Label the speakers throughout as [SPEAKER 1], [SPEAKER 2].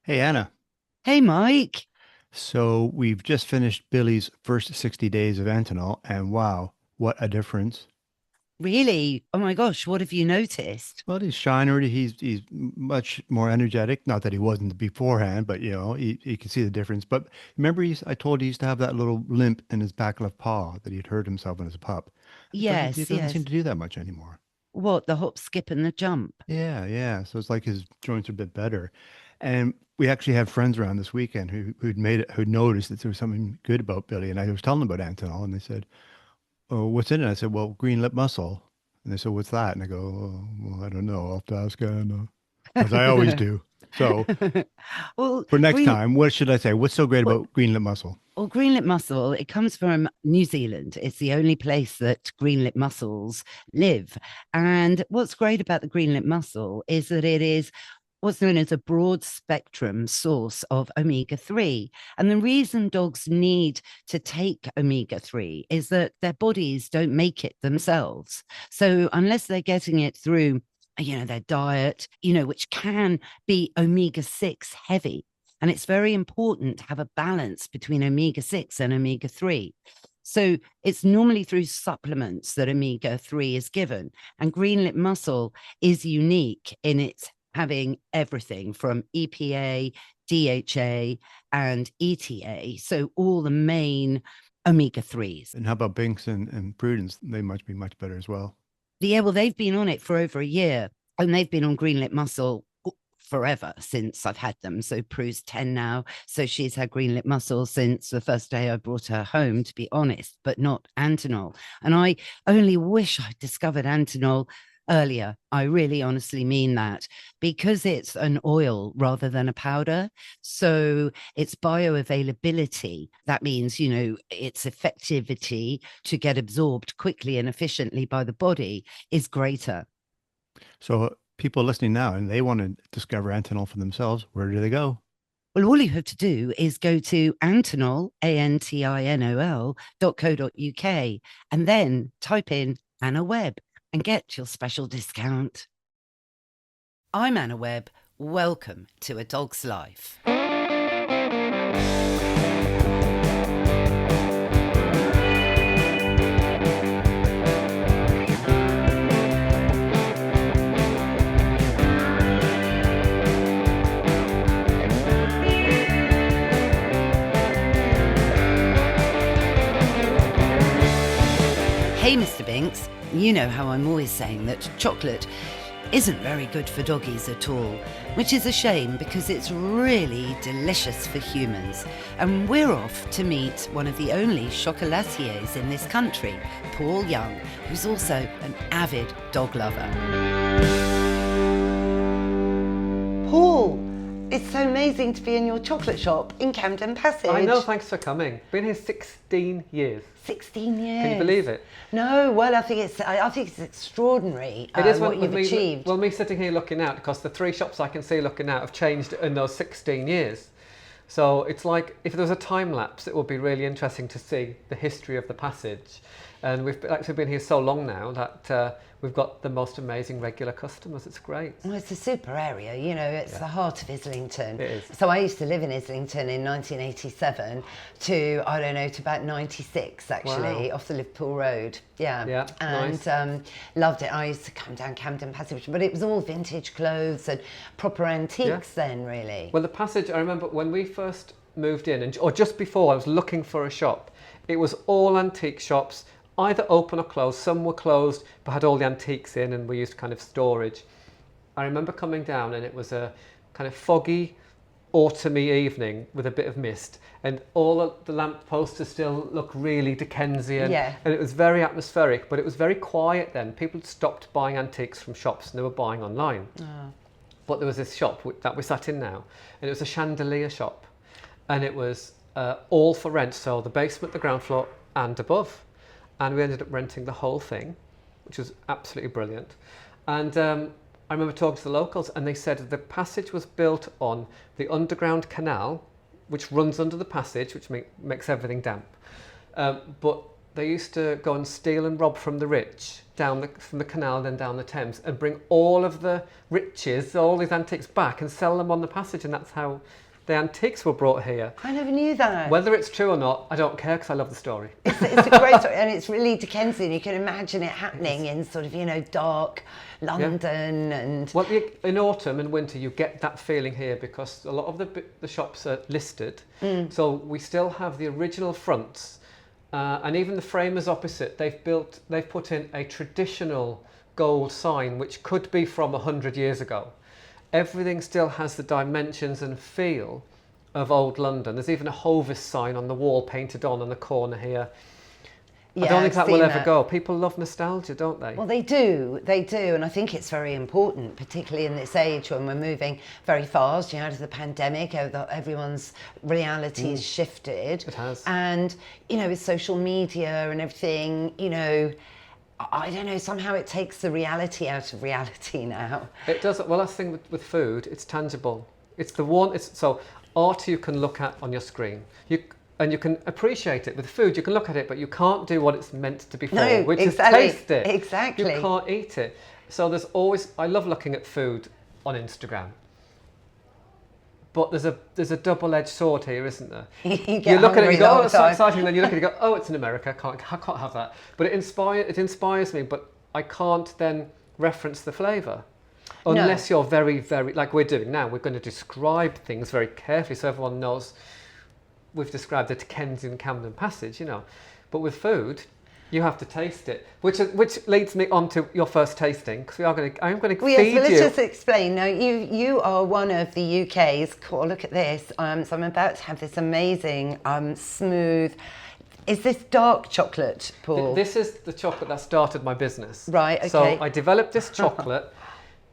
[SPEAKER 1] Hey Anna,
[SPEAKER 2] Hey, Mike.
[SPEAKER 1] so we've just finished Billy's first 60 days of Antinol, and wow, what a difference.
[SPEAKER 2] Really? Oh my gosh, what have you noticed?
[SPEAKER 1] Well, he's shiner, he's much more energetic. Not that he wasn't beforehand, but you can see the difference. But remember, I told you he used to have that little limp in his back left paw that he'd hurt himself when he was a pup. But he
[SPEAKER 2] Yes,
[SPEAKER 1] doesn't seem
[SPEAKER 2] yes.
[SPEAKER 1] to do that much anymore.
[SPEAKER 2] What, the hop, skip, and the jump?
[SPEAKER 1] Yeah, yeah. So it's like his joints are a bit better. And we actually had friends around this weekend who'd noticed that there was something good about Billy. And I was telling them about Antinol, and they said, "Oh, what's in it?" I said, "Well, green lip mussel." And they said, "What's that?" And I go, "Oh, well, I don't know. I'll have to ask Anna," as I always do. So
[SPEAKER 2] Well,
[SPEAKER 1] for next
[SPEAKER 2] green,
[SPEAKER 1] time, what should I say? What's so great
[SPEAKER 2] well,
[SPEAKER 1] about green lip mussel?
[SPEAKER 2] green lip mussel, it comes from New Zealand. It's the only place that green lip mussels live. And what's great about the green lip mussel is that it is what's known as a broad spectrum source of omega 3. And the reason dogs need to take omega 3 is that their bodies don't make it themselves. So, unless they're getting it through their diet, which can be omega 6 heavy. And it's very important to have a balance between omega 6 and omega 3. So it's normally through supplements that omega 3 is given. And green lip mussel is unique in its having everything from EPA, DHA, and ETA. So all the main omega 3s.
[SPEAKER 1] And how about Binks and Prudence? They must be much better as well.
[SPEAKER 2] Yeah, well, they've been on it for over a year and they've been on green lip mussel forever since I've had them. So Prue's 10 now. So she's had green lip mussel since the first day I brought her home, to be honest, but not Antinol. And I only wish I'd discovered Antinol earlier. I really honestly mean that because it's an oil rather than a powder. So its bioavailability, that means, its effectivity to get absorbed quickly and efficiently by the body is greater.
[SPEAKER 1] So people listening now and they want to discover Antinol for themselves, where do they go?
[SPEAKER 2] Well, all you have to do is go to Antinol, ANTINOL.co.uk, and then type in Anna Webb and get your special discount. I'm Anna Webb. Welcome to A Dog's Life. Hey, Mr. Binks, you know how I'm always saying that chocolate isn't very good for doggies at all, which is a shame because it's really delicious for humans. And we're off to meet one of the only chocolatiers in this country, Paul Young, who's also an avid dog lover. Paul, it's so amazing to be in your chocolate shop in Camden Passage.
[SPEAKER 3] I know, thanks for coming. Been here 16 years.
[SPEAKER 2] 16 years.
[SPEAKER 3] Can you believe it?
[SPEAKER 2] No, well, I think it's extraordinary
[SPEAKER 3] It is
[SPEAKER 2] what you've achieved.
[SPEAKER 3] Well, me sitting here looking out, because the three shops I can see looking out have changed in those 16 years. So it's like, if there was a time lapse, it would be really interesting to see the history of the passage. And we've actually been here so long now that we've got the most amazing regular customers. It's great.
[SPEAKER 2] Well, it's a super area, it's the heart of Islington.
[SPEAKER 3] It is.
[SPEAKER 2] So I used to live in Islington in 1987 to about 96, actually,
[SPEAKER 3] Wow.
[SPEAKER 2] off the Liverpool Road. Yeah.
[SPEAKER 3] Yeah,
[SPEAKER 2] And
[SPEAKER 3] nice.
[SPEAKER 2] loved it. I used to come down Camden Passage, but it was all vintage clothes and proper antiques then, really.
[SPEAKER 3] Well, the passage, I remember when we first moved in, or just before, I was looking for a shop. It was all antique shops, either open or closed. Some were closed but had all the antiques in and were used kind of storage. I remember coming down and it was a kind of foggy autumny evening with a bit of mist, and all of the lamp posters still look really Dickensian.
[SPEAKER 2] Yeah.
[SPEAKER 3] And it was very atmospheric, but it was very quiet then. People had stopped buying antiques from shops and they were buying online. But there was this shop that we sat in now, and it was a chandelier shop, and it was all for rent, so the basement, the ground floor and above. And we ended up renting the whole thing, which was absolutely brilliant. And I remember talking to the locals, and they said the passage was built on the underground canal, which runs under the passage, which makes everything damp. But they used to go and steal and rob from the rich from the canal, then down the Thames, and bring all of the riches, all these antiques back and sell them on the passage, and that's how the antiques were brought here.
[SPEAKER 2] I never knew that.
[SPEAKER 3] Whether it's true or not, I don't care, because I love the story.
[SPEAKER 2] It's a great story, and it's really Dickensian. You can imagine it happening in sort of, dark London. And
[SPEAKER 3] well, in autumn and winter, you get that feeling here because a lot of the shops are listed. So we still have the original fronts, and even the framers opposite. They've put in a traditional gold sign, which could be from 100 years ago. Everything still has the dimensions and feel of old London. There's even a Hovis sign on the wall painted on the corner here.
[SPEAKER 2] Yeah,
[SPEAKER 3] I don't think
[SPEAKER 2] I've
[SPEAKER 3] that will
[SPEAKER 2] seen
[SPEAKER 3] ever go. People love nostalgia, don't they?
[SPEAKER 2] Well, they do, and I think it's very important, particularly in this age when we're moving very fast. Out of the pandemic, everyone's reality has shifted.
[SPEAKER 3] It has.
[SPEAKER 2] And, with social media and everything, I don't know, somehow it takes the reality out of reality now.
[SPEAKER 3] It does. Well, that's the thing with food, it's tangible. So art you can look at on your screen. And you can appreciate it. With food, you can look at it, but you can't do what it's meant to be for, which is taste it.
[SPEAKER 2] Exactly.
[SPEAKER 3] You can't eat it. So I love looking at food on Instagram. But there's a double-edged sword here, isn't there?
[SPEAKER 2] you
[SPEAKER 3] look at it and you go, oh, it's so
[SPEAKER 2] time.
[SPEAKER 3] exciting. And then you look at it and you go, oh, it's in America. I can't have that. But it inspires me, but I can't then reference the flavour. Unless you're very, very, like we're doing now, we're going to describe things very carefully so everyone knows we've described the Dickensian Camden Passage, But with food, you have to taste it, which leads me on to your first tasting, because I am going to feed you.
[SPEAKER 2] Let's just explain. Now, you are one of the UK's. Cool, look at this. So I'm about to have this amazing, smooth. Is this dark chocolate, Paul?
[SPEAKER 3] This is the chocolate that started my business.
[SPEAKER 2] Right. Okay.
[SPEAKER 3] So I developed this chocolate.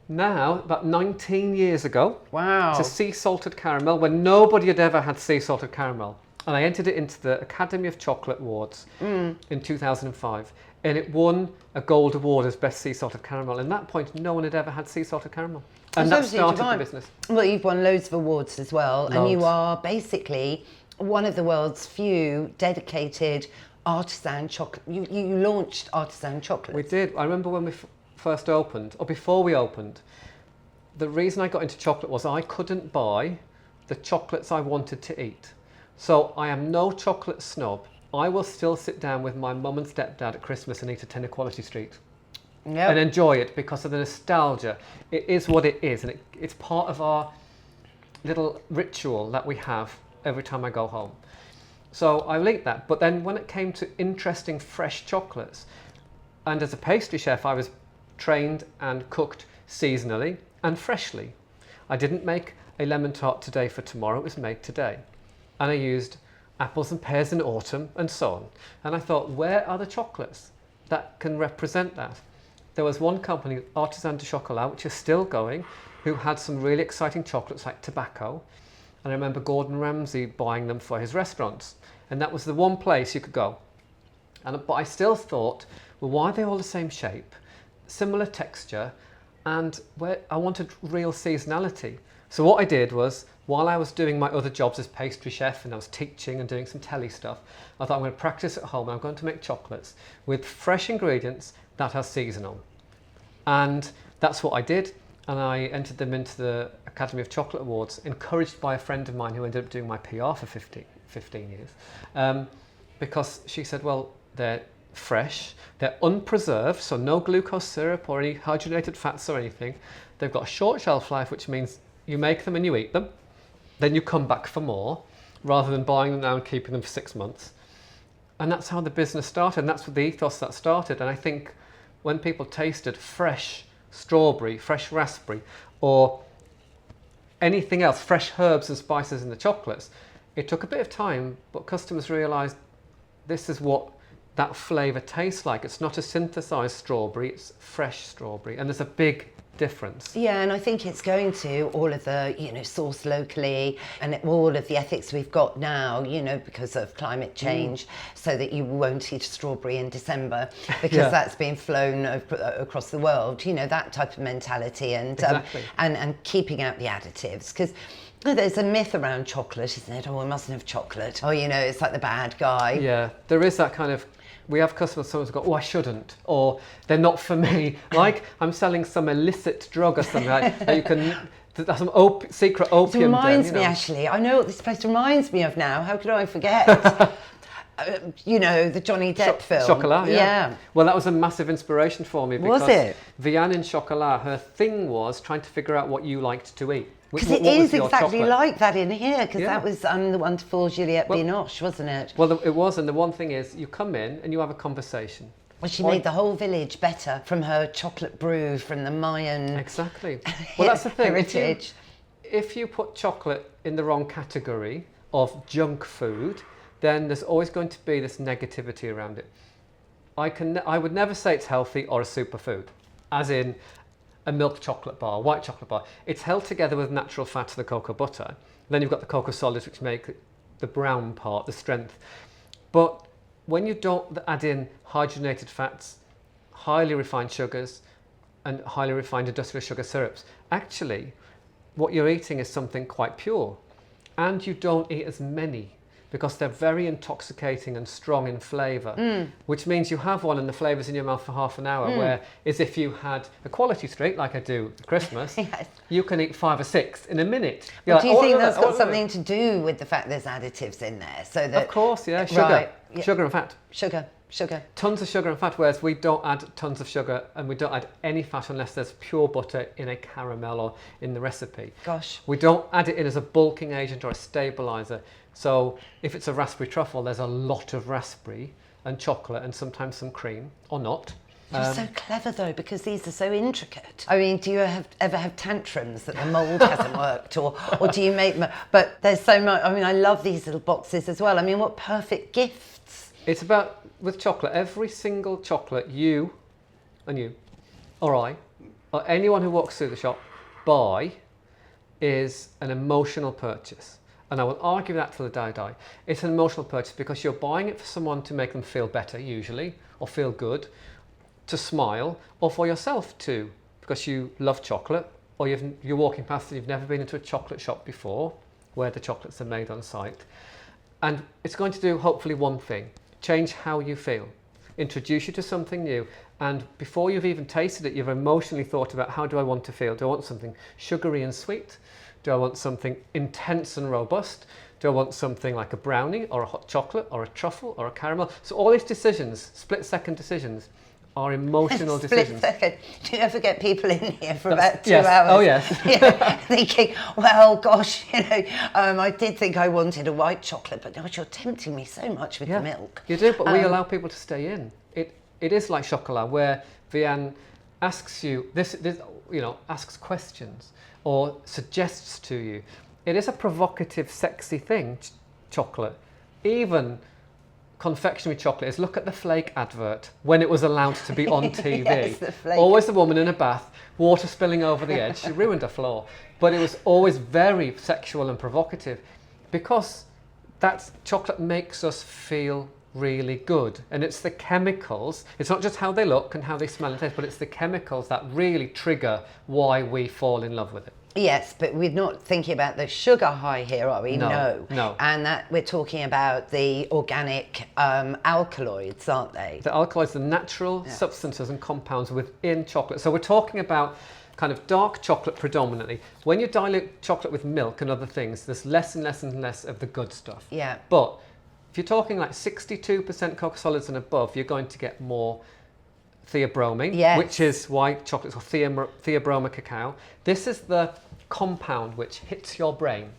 [SPEAKER 3] Now, about 19 years ago.
[SPEAKER 2] Wow.
[SPEAKER 3] It's a sea salted caramel when nobody had ever had sea salted caramel. And I entered it into the Academy of Chocolate Awards in 2005. And it won a gold award as best sea salted caramel. And at that point, no one had ever had sea salted caramel. And that started the business.
[SPEAKER 2] Well, you've won loads of awards as well.
[SPEAKER 3] Loads.
[SPEAKER 2] And you are basically one of the world's few dedicated artisan chocolate. You launched artisan chocolate.
[SPEAKER 3] We did. I remember when we first opened, or before we opened, the reason I got into chocolate was I couldn't buy the chocolates I wanted to eat. So I am no chocolate snob. I will still sit down with my mum and stepdad at Christmas and eat a tin of Quality Street.
[SPEAKER 2] Yep.
[SPEAKER 3] And enjoy it because of the nostalgia. It is what it is, and it's part of our little ritual that we have every time I go home. So I liked that. But then when it came to interesting fresh chocolates, and as a pastry chef, I was trained and cooked seasonally and freshly. I didn't make a lemon tart today for tomorrow, it was made today. And I used apples and pears in autumn and so on. And I thought, where are the chocolates that can represent that? There was one company, Artisan de Chocolat, which is still going, who had some really exciting chocolates like tobacco. And I remember Gordon Ramsay buying them for his restaurants. And that was the one place you could go. But I still thought, well, why are they all the same shape? Similar texture, and where I wanted real seasonality. So what I did was, while I was doing my other jobs as pastry chef and I was teaching and doing some telly stuff, I thought I'm going to practice at home and I'm going to make chocolates with fresh ingredients that are seasonal. And that's what I did, and I entered them into the Academy of Chocolate Awards, encouraged by a friend of mine who ended up doing my PR for 15 years. Because she said, well, they're fresh, they're unpreserved, so no glucose syrup or any hydrogenated fats or anything. They've got a short shelf life, which means you make them and you eat them, then you come back for more, rather than buying them now and keeping them for 6 months. And that's how the business started, and that's what the ethos that started. And I think when people tasted fresh strawberry, fresh raspberry, or anything else, fresh herbs and spices in the chocolates, it took a bit of time, but customers realised this is what that flavour tastes like. It's not a synthesised strawberry, it's fresh strawberry, and there's a big difference.
[SPEAKER 2] Yeah, and I think it's going to all of the, sourced locally, and all of the ethics we've got now, because of climate change, so that you won't eat a strawberry in December because that's being flown across the world, that type of mentality, and
[SPEAKER 3] Exactly.
[SPEAKER 2] and keeping out the additives, because there's a myth around chocolate, isn't it? Oh, we mustn't have chocolate. Oh, it's like the bad guy.
[SPEAKER 3] Yeah, there is that kind of We have customers sometimes go, oh, I shouldn't, or they're not for me. Like I'm selling some illicit drug or something that you can, that's some secret opium.
[SPEAKER 4] It reminds
[SPEAKER 3] den,
[SPEAKER 4] me, actually, I know what this place reminds me of now. How could I forget? You know, the Johnny Depp film.
[SPEAKER 3] Chocolat,
[SPEAKER 4] yeah.
[SPEAKER 3] Well, that was a massive inspiration for me. Because
[SPEAKER 4] Was it?
[SPEAKER 3] Vianne in Chocolat, her thing was trying to figure out what you liked to eat.
[SPEAKER 4] Because it is exactly
[SPEAKER 3] chocolate?
[SPEAKER 4] like that in here, because
[SPEAKER 3] Yeah.
[SPEAKER 4] that was the wonderful Juliette Binoche, wasn't it?
[SPEAKER 3] Well, it was, and the one thing is, you come in and you have a conversation.
[SPEAKER 4] Well, she made the whole village better from her chocolate brew from the Mayan
[SPEAKER 3] Exactly. Well, that's the thing.
[SPEAKER 4] heritage.
[SPEAKER 3] If you put chocolate in the wrong category of junk food, then there's always going to be this negativity around it. I would never say it's healthy or a superfood, as in a milk chocolate bar, white chocolate bar. It's held together with natural fat of the cocoa butter. Then you've got the cocoa solids, which make the brown part, the strength. But when you don't add in hydrogenated fats, highly refined sugars, and highly refined industrial sugar syrups, actually, what you're eating is something quite pure. And you don't eat as many, because they're very intoxicating and strong in flavour, which means you have one and the flavour's in your mouth for half an hour, where as if you had a quality streak, like I do at Christmas,
[SPEAKER 4] Yes.
[SPEAKER 3] you can eat 5 or 6 in a minute.
[SPEAKER 4] But do you think that's got
[SPEAKER 3] "Oh,
[SPEAKER 4] something to do with the fact there's additives in there? So that
[SPEAKER 3] Of course, yeah, sugar,
[SPEAKER 4] Right, yeah.
[SPEAKER 3] sugar and fat.
[SPEAKER 4] Sugar.
[SPEAKER 3] Tons of sugar and fat, whereas we don't add tons of sugar and we don't add any fat unless there's pure butter in a caramel or in the recipe.
[SPEAKER 4] Gosh.
[SPEAKER 3] We don't add it in as a bulking agent or a stabiliser. So if it's a raspberry truffle, there's a lot of raspberry and chocolate and sometimes some cream, or not.
[SPEAKER 4] You're so clever though, because these are so intricate. I mean, do you ever have tantrums that the mould hasn't worked, or do you make? But there's so much. I mean, I love these little boxes as well. I mean, what perfect gifts!
[SPEAKER 3] It's about, with chocolate, every single chocolate you, or I, or anyone who walks through the shop buy is an emotional purchase. And I will argue that till the day I die. It's an emotional purchase because you're buying it for someone to make them feel better, usually, or feel good, to smile, or for yourself too, because you love chocolate, or you're walking past and you've never been into a chocolate shop before, where the chocolates are made on site. And it's going to do, hopefully, one thing: change how you feel, introduce you to something new, and before you've even tasted it, you've emotionally thought about, how do I want to feel? Do I want something sugary and sweet? Do I want something intense and robust? Do I want something like a brownie or a hot chocolate or a truffle or a caramel? So all these decisions, split-second decisions, are emotional decisions.
[SPEAKER 4] Split second. Do you ever get people in here for
[SPEAKER 3] That's-
[SPEAKER 4] about 2
[SPEAKER 3] yes.
[SPEAKER 4] hours?
[SPEAKER 3] Oh, yes.
[SPEAKER 4] Yeah, thinking, well, gosh, I did think I wanted a white chocolate, but gosh, you're tempting me so much with the milk.
[SPEAKER 3] You do, but we allow people to stay in. It is like Chocolat, where Vianne asks you asks questions or suggests to you. It is a provocative, sexy thing, chocolate. Even confectionery chocolate is, look at the flake advert when it was allowed to be on TV.
[SPEAKER 4] Yes, the flake.
[SPEAKER 3] Always the woman in a bath, water spilling over the edge. She ruined her floor. But it was always very sexual and provocative, because that chocolate makes us feel really good. And it's the chemicals, it's not just how they look and how they smell and taste, but it's the chemicals that really trigger why we fall in love with it.
[SPEAKER 4] Yes, but we're not thinking about the sugar high here, are we?
[SPEAKER 3] No.
[SPEAKER 4] And that we're talking about the organic alkaloids, aren't they?
[SPEAKER 3] The alkaloids, the natural substances and compounds within chocolate. So we're talking about kind of dark chocolate predominantly. When you dilute chocolate with milk and other things, there's less and less and less of the good stuff.
[SPEAKER 4] Yeah.
[SPEAKER 3] But if you're talking like 62% cocoa solids and above, you're going to get more theobromine,
[SPEAKER 4] Yes.
[SPEAKER 3] which is why chocolate's called theobroma cacao. This is the compound which hits your brain,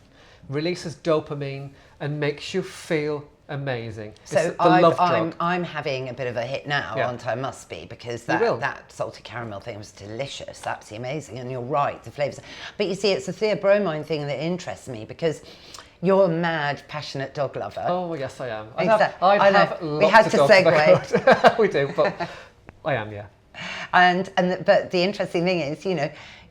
[SPEAKER 3] releases dopamine, and makes you feel amazing.
[SPEAKER 4] So
[SPEAKER 3] it's the love drug.
[SPEAKER 4] I'm having a bit of a hit now,
[SPEAKER 3] Yeah.
[SPEAKER 4] aren't I? Must be, because
[SPEAKER 3] You will.
[SPEAKER 4] that salted caramel thing was delicious, absolutely amazing. And you're right, the flavours. But you see, it's the theobromine thing that interests me, because you're a mad, passionate dog lover.
[SPEAKER 3] Oh, yes, I am.
[SPEAKER 4] I know.
[SPEAKER 3] Lots
[SPEAKER 4] We had
[SPEAKER 3] of
[SPEAKER 4] to
[SPEAKER 3] dogs if I
[SPEAKER 4] segue.
[SPEAKER 3] could. We do, but I am, yeah.
[SPEAKER 4] But the interesting thing is,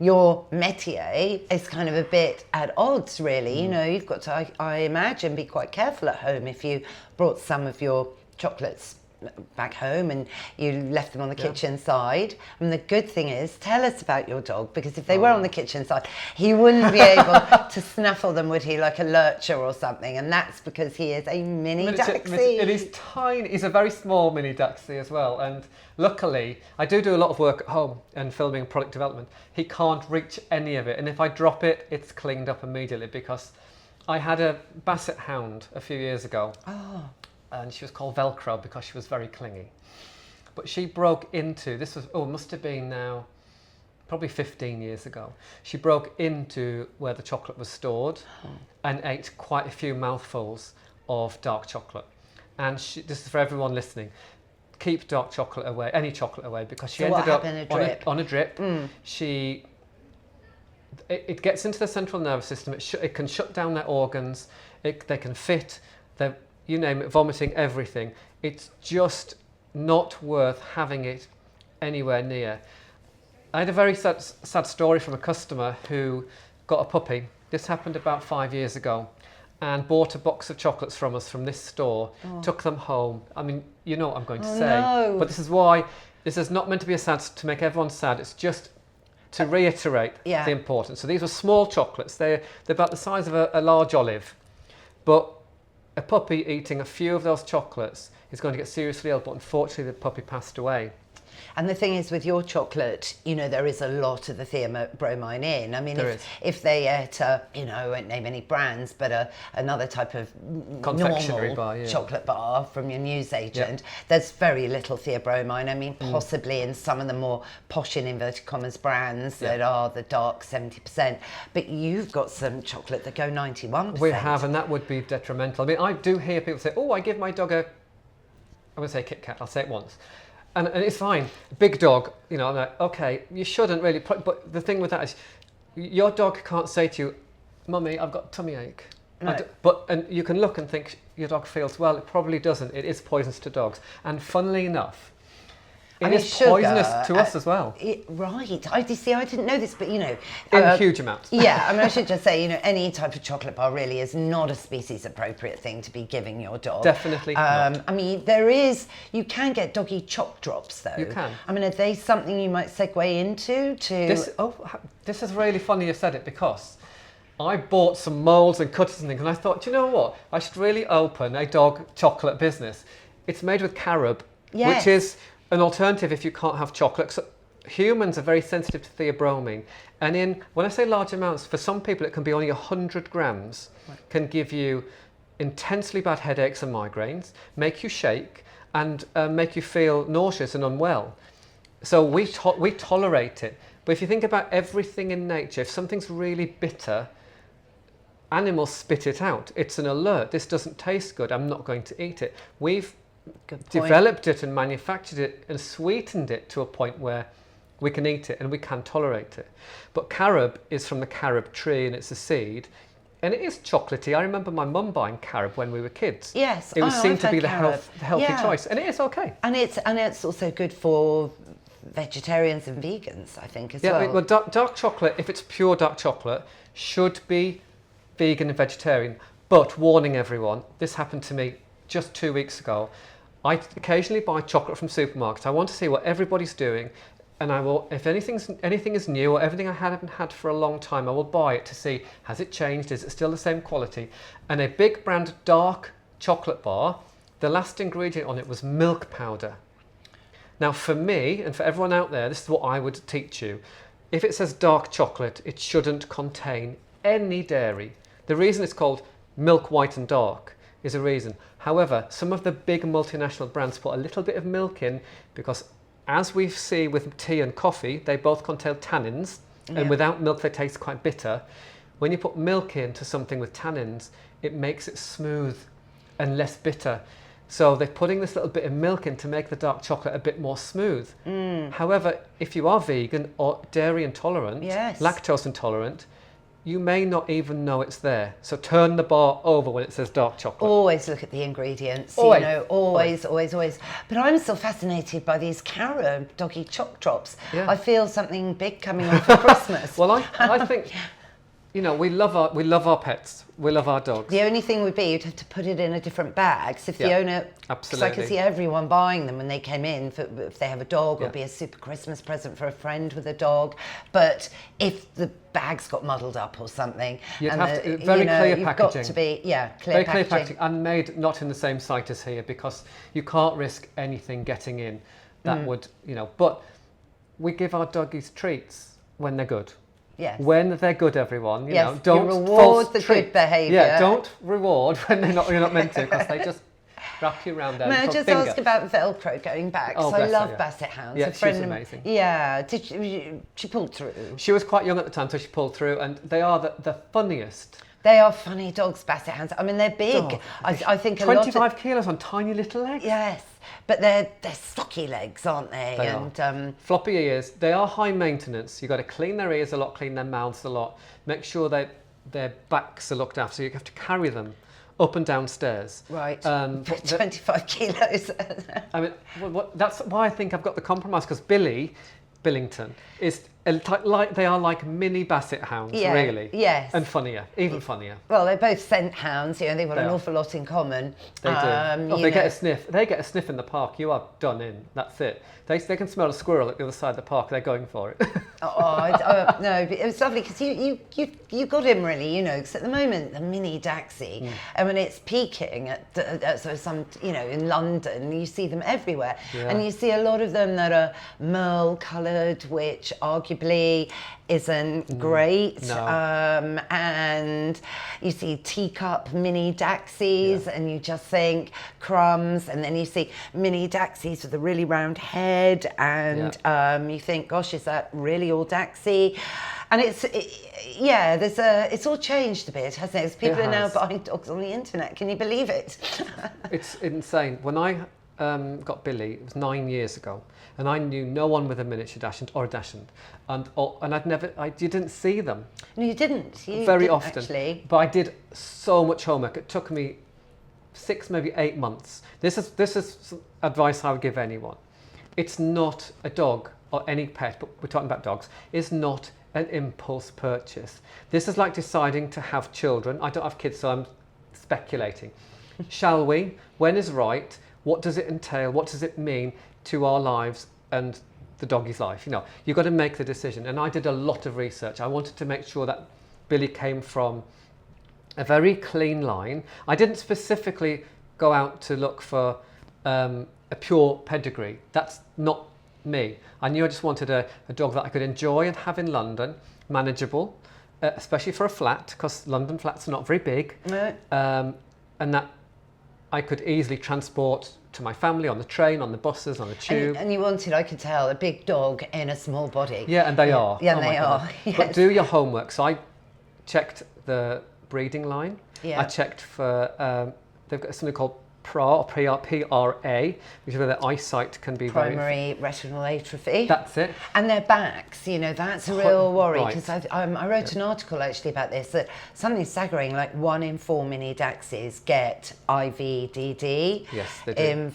[SPEAKER 4] your métier is kind of a bit at odds, really. You've got to, I imagine, be quite careful at home if you brought some of your chocolates back home and you left them on the kitchen side. And the good thing is, tell us about your dog, because if they were on the kitchen side, he wouldn't be able to snaffle them, would he, like a lurcher or something? And that's because he is a mini Dachshund.
[SPEAKER 3] It is tiny. He's a very small mini Dachshund as well. And luckily, I do a lot of work at home and filming product development. He can't reach any of it. And if I drop it, it's cleaned up immediately, because I had a Basset hound a few years ago.
[SPEAKER 4] Oh.
[SPEAKER 3] And she was called Velcro because she was very clingy. But she broke into, this was, must have been now probably 15 years ago. She broke into where the chocolate was stored and ate quite a few mouthfuls of dark chocolate. And this is for everyone listening. Keep dark chocolate away, any chocolate away, because she ended up on a drip. It gets into the central nervous system. It can shut down their organs. They can fit. You name it, vomiting, everything. It's just not worth having it anywhere near. I had a very sad story from a customer who got a puppy. This happened about 5 years ago, and bought a box of chocolates from us from this store, took them home. I mean, you know what I'm going to say, but this is why, this is not meant to be to make everyone sad. It's just to reiterate the importance. So these were small chocolates. They're about the size of a large olive, but a puppy eating a few of those chocolates is going to get seriously ill, but unfortunately the puppy passed away.
[SPEAKER 4] And the thing is, with your chocolate, you know, there is a lot of the theobromine in. I mean, if they ate I won't name any brands, but another type of
[SPEAKER 3] confectionery
[SPEAKER 4] normal chocolate bar from your newsagent, there's very little theobromine. I mean, possibly in some of the more posh, in inverted commas, brands that are the dark 70%. But you've got some chocolate that go 91%.
[SPEAKER 3] We have, and that would be detrimental. I mean, I do hear people say, I give my dog I'm going to say Kit Kat, I'll say it once. And it's fine. Big dog, I'm like, okay, you shouldn't really. But the thing with that is, your dog can't say to you, "Mummy, I've got a tummy ache." No. And you can look and think your dog feels well. It probably doesn't. It is poisonous to dogs. And funnily enough, it is poisonous to us as well.
[SPEAKER 4] Right. I didn't know this, but
[SPEAKER 3] in huge amounts.
[SPEAKER 4] Yeah. I mean, I should just say, any type of chocolate bar really is not a species appropriate thing to be giving your dog. Definitely not. I mean, you can get doggy choc drops though.
[SPEAKER 3] You can.
[SPEAKER 4] I mean, are they something you might segue into?
[SPEAKER 3] This is really funny you said it, because I bought some moulds and cutters and things, and I thought, do you know what? I should really open a dog chocolate business. It's made with carob, which is an alternative if you can't have chocolate. So humans are very sensitive to theobromine, and when I say large amounts, for some people it can be only 100 grams, can give you intensely bad headaches and migraines, make you shake, and make you feel nauseous and unwell. So we tolerate it. But if you think about everything in nature, if something's really bitter, animals spit it out. It's an alert. This doesn't taste good. I'm not going to eat it. We've developed it and manufactured it and sweetened it to a point where we can eat it and we can tolerate it. But carob is from the carob tree, and it's a seed, and it is chocolatey. I remember my mum buying carob when we were kids.
[SPEAKER 4] Yes,
[SPEAKER 3] it seemed to be the healthy choice, and it is okay.
[SPEAKER 4] And it's also good for vegetarians and vegans, I think, as well.
[SPEAKER 3] Yeah, well, dark chocolate, if it's pure dark chocolate, should be vegan and vegetarian. But warning everyone, this happened to me just 2 weeks ago. I occasionally buy chocolate from supermarkets. I want to see what everybody's doing, and I will, if anything is new or everything I haven't had for a long time, I will buy it to see, has it changed? Is it still the same quality? And a big brand dark chocolate bar, the last ingredient on it was milk powder. Now for me, and for everyone out there, this is what I would teach you. If it says dark chocolate, it shouldn't contain any dairy. The reason it's called milk white and dark is a reason. However, some of the big multinational brands put a little bit of milk in because, as we see with tea and coffee, they both contain tannins, and without milk they taste quite bitter. When you put milk into something with tannins, it makes it smooth and less bitter. So they're putting this little bit of milk in to make the dark chocolate a bit more smooth. However, if you are vegan or dairy intolerant, lactose intolerant, you may not even know it's there. So turn the bar over when it says dark chocolate.
[SPEAKER 4] Always look at the ingredients, always. But I'm still fascinated by these carob doggy choc drops. I feel something big coming on for Christmas.
[SPEAKER 3] Well, I think you know, we love our pets. We love our dogs.
[SPEAKER 4] The only thing would be you'd have to put it in a different bag. So if the
[SPEAKER 3] Yeah,
[SPEAKER 4] owner, because I
[SPEAKER 3] absolutely.
[SPEAKER 4] could see everyone buying them when they came in, if they have a dog, or
[SPEAKER 3] Yeah.
[SPEAKER 4] be a super Christmas present for a friend with a dog. But if the bag's got muddled up or something,
[SPEAKER 3] You'd
[SPEAKER 4] and
[SPEAKER 3] have to-
[SPEAKER 4] you
[SPEAKER 3] very
[SPEAKER 4] know,
[SPEAKER 3] clear
[SPEAKER 4] you've
[SPEAKER 3] packaging.
[SPEAKER 4] got to be clear
[SPEAKER 3] Very
[SPEAKER 4] packaging.
[SPEAKER 3] clear packaging, and made not in the same site as here, because you can't risk anything getting in that would, you know. But we give our doggies treats when they're good.
[SPEAKER 4] Yes.
[SPEAKER 3] When they're good, everyone, you
[SPEAKER 4] Yes,
[SPEAKER 3] know,
[SPEAKER 4] you
[SPEAKER 3] don't
[SPEAKER 4] reward
[SPEAKER 3] false
[SPEAKER 4] the
[SPEAKER 3] treat.
[SPEAKER 4] good behaviour.
[SPEAKER 3] Yeah, don't reward when you're not meant to, because they just wrap you around their
[SPEAKER 4] May I
[SPEAKER 3] little
[SPEAKER 4] just
[SPEAKER 3] finger.
[SPEAKER 4] ask about Velcro going back?
[SPEAKER 3] Oh,
[SPEAKER 4] So I
[SPEAKER 3] bless her,
[SPEAKER 4] love
[SPEAKER 3] yeah.
[SPEAKER 4] Basset Hounds.
[SPEAKER 3] Yeah,
[SPEAKER 4] A
[SPEAKER 3] she's
[SPEAKER 4] friend of-
[SPEAKER 3] amazing.
[SPEAKER 4] Yeah, she pulled through.
[SPEAKER 3] She was quite young at the time, so she pulled through, and they are the funniest.
[SPEAKER 4] They are funny dogs, Basset Hounds. I mean, they're big.
[SPEAKER 3] Oh,
[SPEAKER 4] I think a lot
[SPEAKER 3] 25 kilos on tiny little legs.
[SPEAKER 4] Yes, but they're stocky legs, aren't they?
[SPEAKER 3] They
[SPEAKER 4] and
[SPEAKER 3] Floppy ears. They are high maintenance. You've got to clean their ears a lot, clean their mouths a lot. Make sure their backs are looked after. So you have to carry them up and down stairs.
[SPEAKER 4] right,
[SPEAKER 3] But
[SPEAKER 4] 25 kilos.
[SPEAKER 3] I mean, that's why I think I've got the compromise, because Billington is they are like mini Basset Hounds,
[SPEAKER 4] Yeah,
[SPEAKER 3] really.
[SPEAKER 4] yes.
[SPEAKER 3] And funnier, even funnier.
[SPEAKER 4] Well, they're both scent hounds. You know, they've got
[SPEAKER 3] They
[SPEAKER 4] an
[SPEAKER 3] are.
[SPEAKER 4] awful lot in common.
[SPEAKER 3] They do.
[SPEAKER 4] You
[SPEAKER 3] They get
[SPEAKER 4] know.
[SPEAKER 3] a sniff. They get a sniff in the park. You are done in. That's it. They can smell a squirrel at the other side of the park. They're going for it.
[SPEAKER 4] No, but it was lovely because you got him really, you know, because at the moment the mini Daxi, and when it's peaking at so some, you know, in London, you see them everywhere,
[SPEAKER 3] Yeah.
[SPEAKER 4] and you see a lot of them that are merle coloured, which arguably isn't great,
[SPEAKER 3] No.
[SPEAKER 4] and you see teacup mini Daxies, and you just think crumbs, and then you see mini Daxies with a really round head, and you think, gosh, is that really all Daxi? And it's all changed a bit, hasn't it? 'Cause people are now
[SPEAKER 3] has.
[SPEAKER 4] buying dogs on the internet. Can you believe it?
[SPEAKER 3] It's insane. When I got Billy, it was 9 years ago, and I knew no one with a miniature Dachshund or a Dachshund, and you didn't see them
[SPEAKER 4] No, you didn't. You
[SPEAKER 3] very
[SPEAKER 4] didn't,
[SPEAKER 3] often.
[SPEAKER 4] actually.
[SPEAKER 3] But I did so much homework. It took me 6, maybe 8 months. This is some advice I would give anyone. It's not a dog or any pet, but we're talking about dogs, is not an impulse purchase. This is like deciding to have children. I don't have kids, so I'm speculating. Shall we? When is right? What does it entail? What does it mean to our lives and the doggie's life? You know, you've got to make the decision. And I did a lot of research. I wanted to make sure that Billy came from a very clean line. I didn't specifically go out to look for a pure pedigree. That's not me. I knew I just wanted a dog that I could enjoy and have in London, manageable, especially for a flat, because London flats are not very big,
[SPEAKER 4] No.
[SPEAKER 3] and that I could easily transport to my family on the train, on the buses, on the tube.
[SPEAKER 4] And you wanted, I could tell, a big dog in a small body.
[SPEAKER 3] Yeah, and they are.
[SPEAKER 4] Yeah,
[SPEAKER 3] Oh my
[SPEAKER 4] they
[SPEAKER 3] God.
[SPEAKER 4] are.
[SPEAKER 3] But
[SPEAKER 4] Yes.
[SPEAKER 3] do your homework. So I checked the breeding line.
[SPEAKER 4] Yeah.
[SPEAKER 3] I checked for, they've got something called PRA, or PRA, which is where their eyesight can be
[SPEAKER 4] Primary retinal atrophy.
[SPEAKER 3] That's it.
[SPEAKER 4] And their backs, you know, that's a real worry,
[SPEAKER 3] Right.
[SPEAKER 4] because I wrote an article actually about this, that something staggering, like 1 in 4 mini Daxies get IVDD.
[SPEAKER 3] Yes, they do.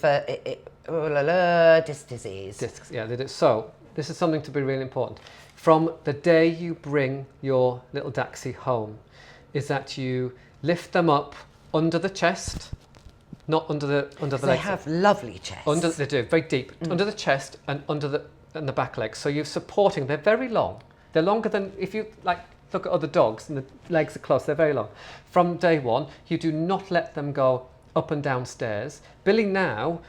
[SPEAKER 4] Disc disease.
[SPEAKER 3] Discs, yeah, they do. So this is something to be really important. From the day you bring your little Daxi home, is that you lift them up under the chest, not under the
[SPEAKER 4] They
[SPEAKER 3] legs.
[SPEAKER 4] have lovely chests.
[SPEAKER 3] They do, very deep, under the chest and under the back legs. So you're supporting. They're very long. They're longer than, if you like look at other dogs and the legs are close. They're very long. From day one, you do not let them go up and down stairs. Billy now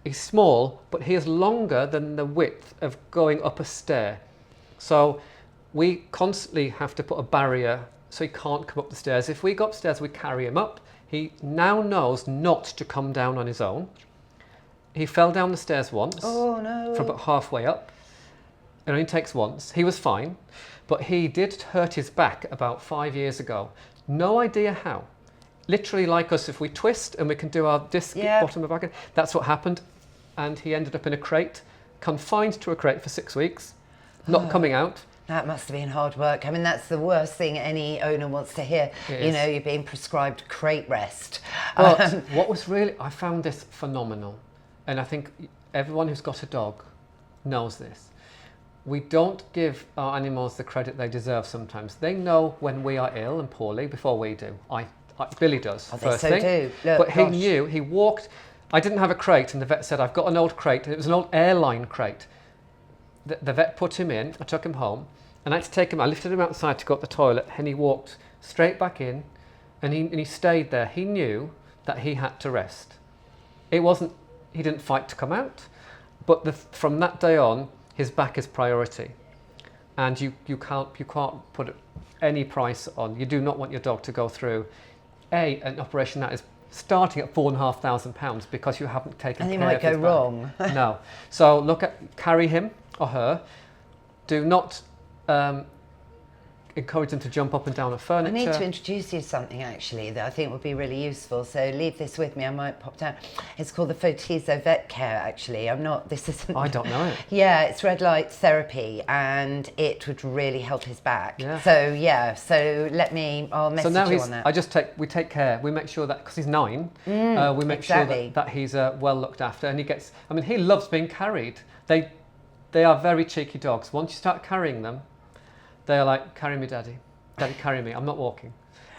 [SPEAKER 3] is small, but he is longer than the width of going up a stair. So we constantly have to put a barrier so he can't come up the stairs. If we go upstairs, we carry him up. He now knows not to come down on his own. He fell down the stairs once.
[SPEAKER 4] Oh, no.
[SPEAKER 3] From about halfway up. It only takes once. He was fine, but he did hurt his back about 5 years ago. No idea how. Literally like us, if we twist and we can do our disc bottom of our back, that's what happened. And he ended up in a crate, confined to a crate for 6 weeks, not coming out.
[SPEAKER 4] That must have been hard work. I mean, that's the worst thing any owner wants to hear.
[SPEAKER 3] It
[SPEAKER 4] You
[SPEAKER 3] is.
[SPEAKER 4] know, you're being prescribed crate rest.
[SPEAKER 3] But what was really, I found this phenomenal, and I think everyone who's got a dog knows this. we don't give our animals the credit they deserve sometimes. They know when we are ill and poorly before we do. Billy does,
[SPEAKER 4] Oh,
[SPEAKER 3] first
[SPEAKER 4] they so
[SPEAKER 3] thing.
[SPEAKER 4] do. Look,
[SPEAKER 3] But he
[SPEAKER 4] gosh.
[SPEAKER 3] knew, he walked. I didn't have a crate, and the vet said, I've got an old crate. And it was an old airline crate. The vet put him in, I took him home, and I had to take him, I lifted him outside to go up the toilet, and he walked straight back in, and he stayed there. He knew that he had to rest. He didn't fight to come out, but from that day on, his back is priority. And you can't put any price on. You do not want your dog to go through an operation that is starting at £4,500 because you haven't taken
[SPEAKER 4] And
[SPEAKER 3] care
[SPEAKER 4] he
[SPEAKER 3] of
[SPEAKER 4] might
[SPEAKER 3] his
[SPEAKER 4] go
[SPEAKER 3] back.
[SPEAKER 4] wrong.
[SPEAKER 3] No. So carry him or her. Do not encourage them to jump up and down on
[SPEAKER 4] I
[SPEAKER 3] furniture.
[SPEAKER 4] need to introduce you to something actually that I think would be really useful. So leave this with me. I might pop down. It's called the Fotizo Vet Care. Actually, this isn't.
[SPEAKER 3] I don't know it.
[SPEAKER 4] Yeah, it's red light therapy, and it would really help his back.
[SPEAKER 3] Yeah.
[SPEAKER 4] So I'll message
[SPEAKER 3] So now
[SPEAKER 4] you on that.
[SPEAKER 3] we take care. We make sure that because he's 9, we make
[SPEAKER 4] exactly.
[SPEAKER 3] sure that he's well looked after, and he loves being carried. They are very cheeky dogs. Once you start carrying them, they are like, carry me, daddy, carry me. I'm not walking.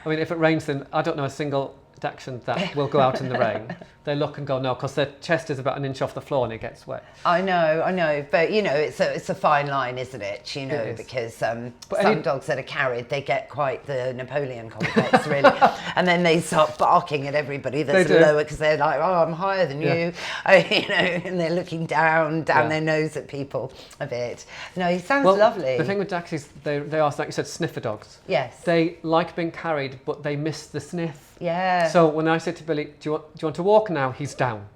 [SPEAKER 3] I mean, if it rains, then I don't know a single Dachshund that will go out in the rain. They look and go no, because their chest is about an inch off the floor and it gets wet.
[SPEAKER 4] I know, but it's a fine line, isn't it?
[SPEAKER 3] It is.
[SPEAKER 4] Because some dogs that are carried, they get quite the Napoleon complex, really, and then they start barking at everybody that's lower because they're like, oh, I'm higher than you, and they're looking down their nose at people a bit. No, he sounds lovely.
[SPEAKER 3] The thing with Daxies, they are, like you said, sniffer dogs.
[SPEAKER 4] Yes.
[SPEAKER 3] They like being carried, but they miss the sniff.
[SPEAKER 4] Yeah.
[SPEAKER 3] So when I said to Billy, do you want to walk now? He's down.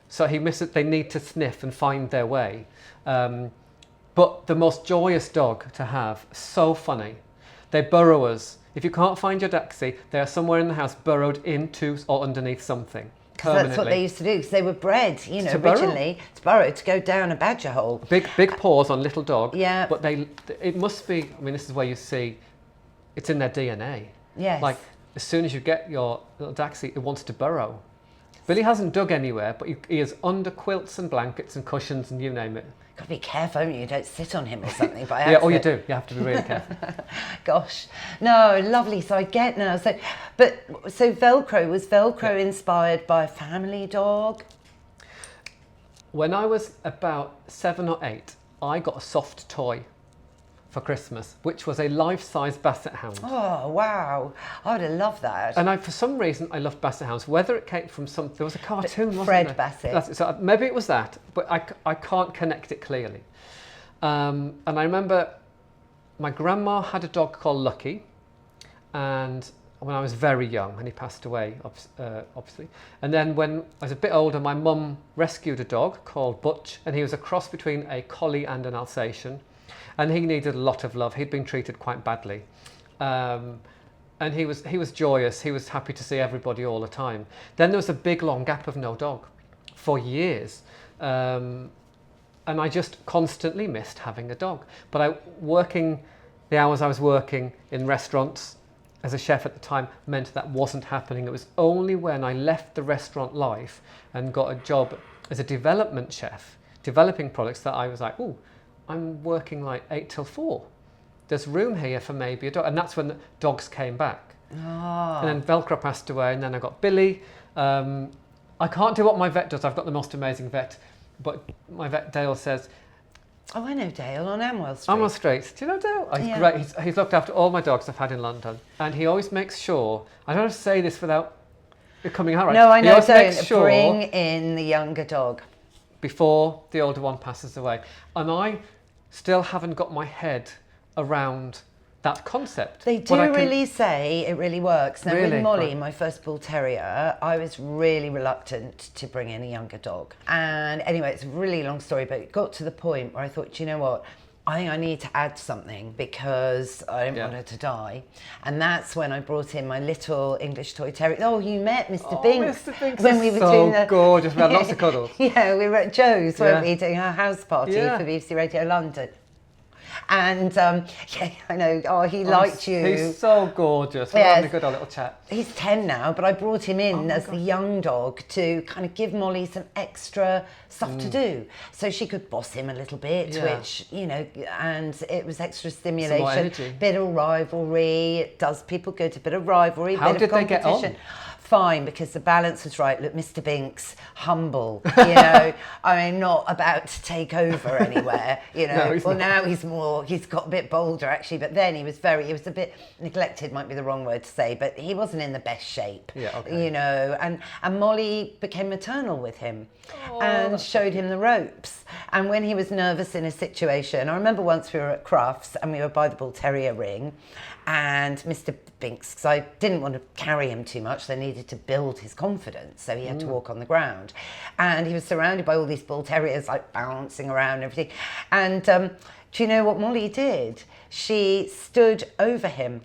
[SPEAKER 3] So he misses. They need to sniff and find their way. But the most joyous dog to have, so funny. They're burrowers. If you can't find your Dachshund, they are somewhere in the house burrowed into or underneath something.
[SPEAKER 4] Because that's what they used to do, because they were bred, originally to burrow, to go down a badger hole.
[SPEAKER 3] Big paws on little dog.
[SPEAKER 4] Yeah.
[SPEAKER 3] But it must be, I mean, this is where you see, it's in their DNA.
[SPEAKER 4] Yes.
[SPEAKER 3] Like, as soon as you get your little Dachshund, it wants to burrow. Billy hasn't dug anywhere, but he is under quilts and blankets and cushions and you name it.
[SPEAKER 4] Got to be careful, haven't you? Don't sit on him or something. But
[SPEAKER 3] You do. You have to be really careful.
[SPEAKER 4] Gosh, no, lovely. So I get now. So Velcro, was Velcro inspired by a family dog?
[SPEAKER 3] When I was about 7 or 8, I got a soft toy for Christmas, which was a life-size basset hound.
[SPEAKER 4] Oh, wow. I would have loved that.
[SPEAKER 3] And for some reason, I loved basset hounds. Whether it came from there was a cartoon, wasn't
[SPEAKER 4] Fred
[SPEAKER 3] there?
[SPEAKER 4] Bassett.
[SPEAKER 3] So maybe it was that, but I can't connect it clearly. And I remember my grandma had a dog called Lucky, and when I was very young, and he passed away, obviously. And then when I was a bit older, my mum rescued a dog called Butch, and he was a cross between a collie and an Alsatian. And he needed a lot of love. He'd been treated quite badly. And he was joyous. He was happy to see everybody all the time. Then there was a big, long gap of no dog for years. And I just constantly missed having a dog. But the hours I was working in restaurants as a chef at the time meant that wasn't happening. It was only when I left the restaurant life and got a job as a development chef, developing products, that I was like, ooh, I'm working like 8 till 4. There's room here for maybe a dog. And that's when the dogs came back.
[SPEAKER 4] Oh.
[SPEAKER 3] And then Velcro passed away, and then I got Billy. I can't do what my vet does. I've got the most amazing vet. But my vet, Dale, says...
[SPEAKER 4] Oh, I know Dale on Amwell Street.
[SPEAKER 3] Amwell Street. Do you know Dale? Oh, he's
[SPEAKER 4] Yeah.
[SPEAKER 3] great. He's looked after all my dogs I've had in London. And he always makes sure... I don't have to say this without it coming out right.
[SPEAKER 4] No, I
[SPEAKER 3] He
[SPEAKER 4] know,
[SPEAKER 3] always makes
[SPEAKER 4] don't.
[SPEAKER 3] sure
[SPEAKER 4] Bring in the younger dog.
[SPEAKER 3] before the older one passes away. And I still haven't got my head around that concept.
[SPEAKER 4] They do really say it really works. Now,
[SPEAKER 3] Really?
[SPEAKER 4] with Molly,
[SPEAKER 3] Right.
[SPEAKER 4] my first bull terrier, I was really reluctant to bring in a younger dog. And anyway, it's a really long story, but it got to the point where I thought, do you know what? I think I need to add something because I don't want her to die. And that's when I brought in my little English toy terrier. Oh, you met Mr. Binks.
[SPEAKER 3] Mr. Binks
[SPEAKER 4] when
[SPEAKER 3] is
[SPEAKER 4] we were
[SPEAKER 3] so
[SPEAKER 4] doing the...
[SPEAKER 3] gorgeous. We had lots of cuddles.
[SPEAKER 4] Yeah, we were at Joe's, weren't
[SPEAKER 3] Yeah.
[SPEAKER 4] we, doing our house party
[SPEAKER 3] Yeah.
[SPEAKER 4] for BBC Radio London. And yeah, I know. Oh, he liked you.
[SPEAKER 3] He's so gorgeous. We're having a good old little chat.
[SPEAKER 4] He's 10 now, but I brought him in as the young dog to kind of give Molly some extra stuff to do. So she could boss him a little bit, which, you know, and it was extra stimulation. Bit of rivalry. It does people good, a bit of rivalry,
[SPEAKER 3] How
[SPEAKER 4] bit of
[SPEAKER 3] did they get on?
[SPEAKER 4] Fine, because the balance was right. Look, Mr. Binks, humble, you know, I mean, not about to take over anywhere, you know.
[SPEAKER 3] No,
[SPEAKER 4] now he's got a bit bolder actually, but then he was a bit neglected, might be the wrong word to say, but he wasn't in the best shape, you know, and Molly became maternal with him and showed him the ropes. And when he was nervous in a situation, I remember once we were at Crufts and we were by the Bull Terrier ring, and Mr. Binks, because I didn't want to carry him too much, so I needed to build his confidence, so he had to walk on the ground. And he was surrounded by all these Bull Terriers, like bouncing around and everything. And do you know what Molly did? She stood over him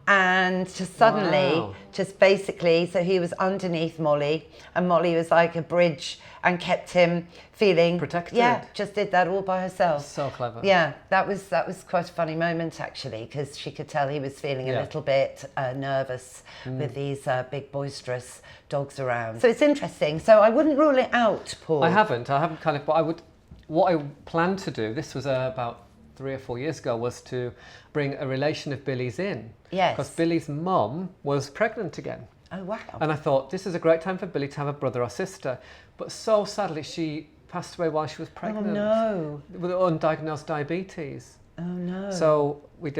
[SPEAKER 4] and just suddenly, just basically, so he was underneath Molly, and Molly was like a bridge and kept him feeling
[SPEAKER 3] protected.
[SPEAKER 4] Yeah, just did that all by herself.
[SPEAKER 3] So clever.
[SPEAKER 4] Yeah, that was quite a funny moment actually, because she could tell he was feeling a little bit nervous with these big boisterous dogs around. So it's interesting. So I wouldn't rule it out, Paul.
[SPEAKER 3] I haven't kind of, but I would. What I planned to do, this was about 3 or 4 years ago, was to bring a relation of Billy's in.
[SPEAKER 4] Yes.
[SPEAKER 3] Because Billy's mum was pregnant again.
[SPEAKER 4] Oh, wow.
[SPEAKER 3] And I thought, this is a great time for Billy to have a brother or sister. But so sadly, she passed away while she was pregnant.
[SPEAKER 4] Oh, no.
[SPEAKER 3] With undiagnosed diabetes.
[SPEAKER 4] Oh, no.
[SPEAKER 3] So we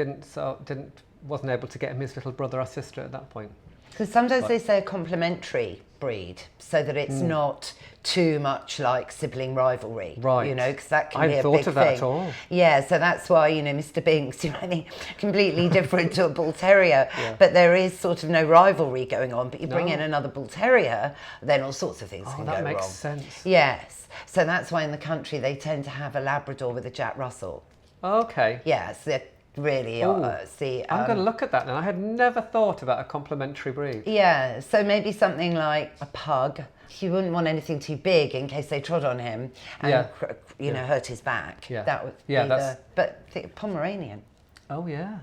[SPEAKER 3] wasn't able to get him his little brother or sister at that point.
[SPEAKER 4] Because sometimes they say a complementary breed, so that it's not too much like sibling rivalry,
[SPEAKER 3] right?
[SPEAKER 4] You know, because that can
[SPEAKER 3] I
[SPEAKER 4] be a
[SPEAKER 3] hadn't
[SPEAKER 4] big
[SPEAKER 3] thought of
[SPEAKER 4] thing.
[SPEAKER 3] that at all.
[SPEAKER 4] Yeah, so that's why, you know, Mr. Binks, you know, I mean, completely different to a Bull Terrier, but there is sort of no rivalry going on. But you bring in another Bull Terrier, then all sorts of things can go wrong.
[SPEAKER 3] That makes sense.
[SPEAKER 4] Yes, so that's why in the country they tend to have a Labrador with a Jack Russell.
[SPEAKER 3] Okay.
[SPEAKER 4] Yes, they're really see.
[SPEAKER 3] I'm going to look at that now. I had never thought about a complementary breed.
[SPEAKER 4] Yeah, so maybe something like a pug. You wouldn't want anything too big in case they trod on him and you know, hurt his back.
[SPEAKER 3] Yeah.
[SPEAKER 4] That would be but Pomeranian.
[SPEAKER 3] Oh yeah.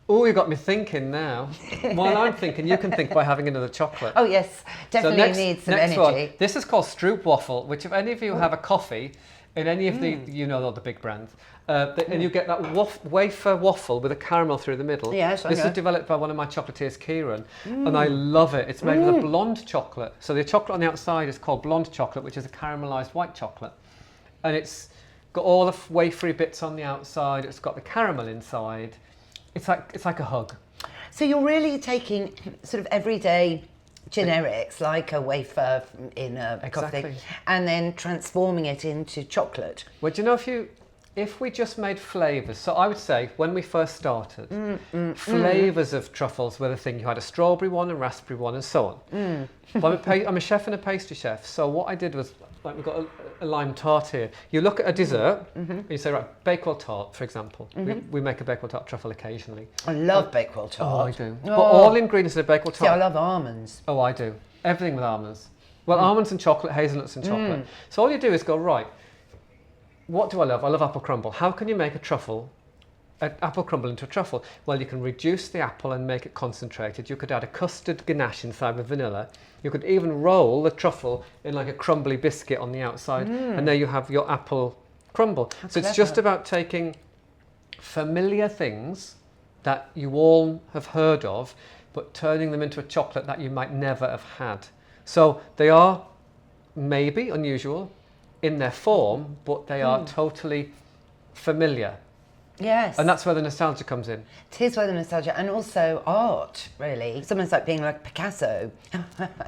[SPEAKER 3] Oh, you got me thinking now. While I'm thinking, you can think by having another chocolate.
[SPEAKER 4] Oh yes, definitely needs some energy.
[SPEAKER 3] One. This is called Stroopwafel, which if any of you have a coffee in any of the, you know, all the big brands, and you get that wafer waffle with a caramel through the middle.
[SPEAKER 4] Yes,
[SPEAKER 3] This is developed by one of my chocolatiers, Kieran, and I love it. It's made with a blonde chocolate. So the chocolate on the outside is called blonde chocolate, which is a caramelized white chocolate. And it's got all the wafery bits on the outside. It's got the caramel inside. It's like a hug. So
[SPEAKER 4] you're really taking sort of everyday generics, like a wafer in a coffee, and then transforming it into chocolate.
[SPEAKER 3] Well, do you know, if we just made flavours, so I would say when we first started, flavours of truffles were the thing. You had a strawberry one, a raspberry one, and so on. But I'm a chef and a pastry chef, so what I did was, like, we've got a lime tart here. You look at a dessert, and you say, right, Bakewell tart, for example. We make a Bakewell tart truffle occasionally.
[SPEAKER 4] I love Bakewell tart.
[SPEAKER 3] Oh, I do. But all ingredients in a Bakewell tart.
[SPEAKER 4] See, I love almonds.
[SPEAKER 3] Oh, I do. Everything with almonds. Well, almonds and chocolate, hazelnuts and chocolate. So all you do is go, right, what do I love? I love apple crumble. How can you make an apple crumble into a truffle? Well, you can reduce the apple and make it concentrated. You could add a custard ganache inside with vanilla. You could even roll the truffle in like a crumbly biscuit on the outside, and there you have your apple crumble. So it's just about taking familiar things that you all have heard of, but turning them into a chocolate that you might never have had. So they are maybe unusual in their form, but they are totally familiar.
[SPEAKER 4] Yes.
[SPEAKER 3] And that's where the nostalgia comes in.
[SPEAKER 4] It is where the nostalgia, and also art, really. It's almost like being like Picasso.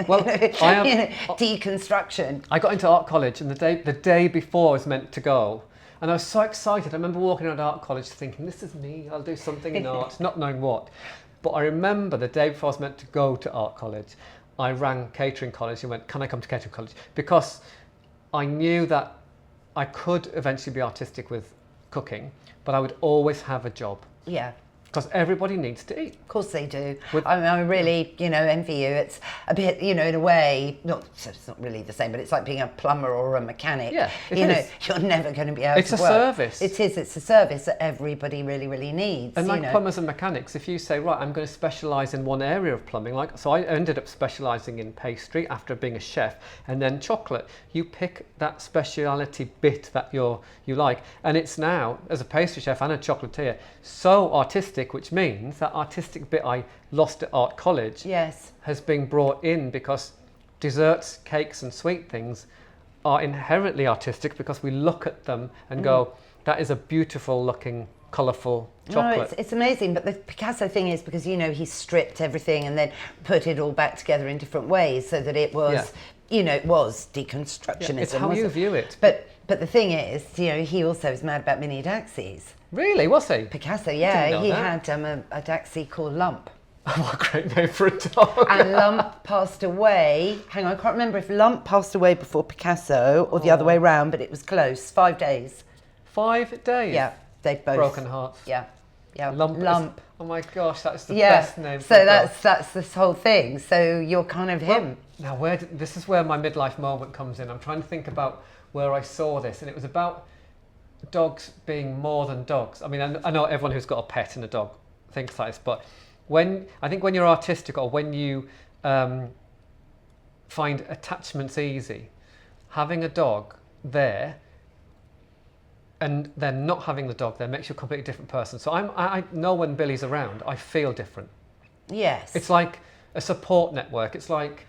[SPEAKER 3] Well,
[SPEAKER 4] deconstruction.
[SPEAKER 3] I got into art college, and the day before I was meant to go, and I was so excited. I remember walking around art college thinking, this is me, I'll do something in art, not knowing what. But I remember the day before I was meant to go to art college, I rang catering college and went, can I come to catering college? Because I knew that I could eventually be artistic with cooking, but I would always have a job.
[SPEAKER 4] Yeah.
[SPEAKER 3] because everybody needs to eat.
[SPEAKER 4] Of course they do. I really, envy you. It's a bit, in a way, it's not really the same, but it's like being a plumber or a mechanic.
[SPEAKER 3] Yeah, it is.
[SPEAKER 4] You're never going to be able to work.
[SPEAKER 3] It's a service.
[SPEAKER 4] It's a service that everybody really, really needs.
[SPEAKER 3] And like plumbers and mechanics, if you say, right, I'm going to specialise in one area of plumbing, so I ended up specialising in pastry after being a chef, and then chocolate. You pick that speciality bit that you like, and it's now, as a pastry chef and a chocolatier, so artistic, which means that artistic bit I lost at art college has been brought in, because desserts, cakes and sweet things are inherently artistic, because we look at them and go, that is a beautiful looking, colourful chocolate.
[SPEAKER 4] No, it's amazing. But the Picasso thing is because, he stripped everything and then put it all back together in different ways so that it was, it was deconstructionism.
[SPEAKER 3] It's how you view it.
[SPEAKER 4] But the thing is, he also was mad about mini Daxies.
[SPEAKER 3] Really? Was he?
[SPEAKER 4] Picasso, yeah. He had a Daxie called Lump.
[SPEAKER 3] What a great name for a dog.
[SPEAKER 4] And Lump passed away. Hang on, I can't remember if Lump passed away before Picasso or the other way around, but it was close. 5 days.
[SPEAKER 3] 5 days?
[SPEAKER 4] Yeah, they both.
[SPEAKER 3] Broken hearts.
[SPEAKER 4] Yeah.
[SPEAKER 3] Lump. Oh my gosh, that's the
[SPEAKER 4] Yeah.
[SPEAKER 3] best name.
[SPEAKER 4] So that's this whole thing. So you're kind of him.
[SPEAKER 3] Now, this is where my midlife moment comes in. I'm trying to think about where I saw this, and it was about dogs being more than dogs. I mean, I know everyone who's got a pet and a dog thinks like this, but when you're artistic, or when you find attachments easy, having a dog there and then not having the dog there makes you a completely different person. So I know when Billy's around, I feel different.
[SPEAKER 4] Yes.
[SPEAKER 3] It's like a support network. It's like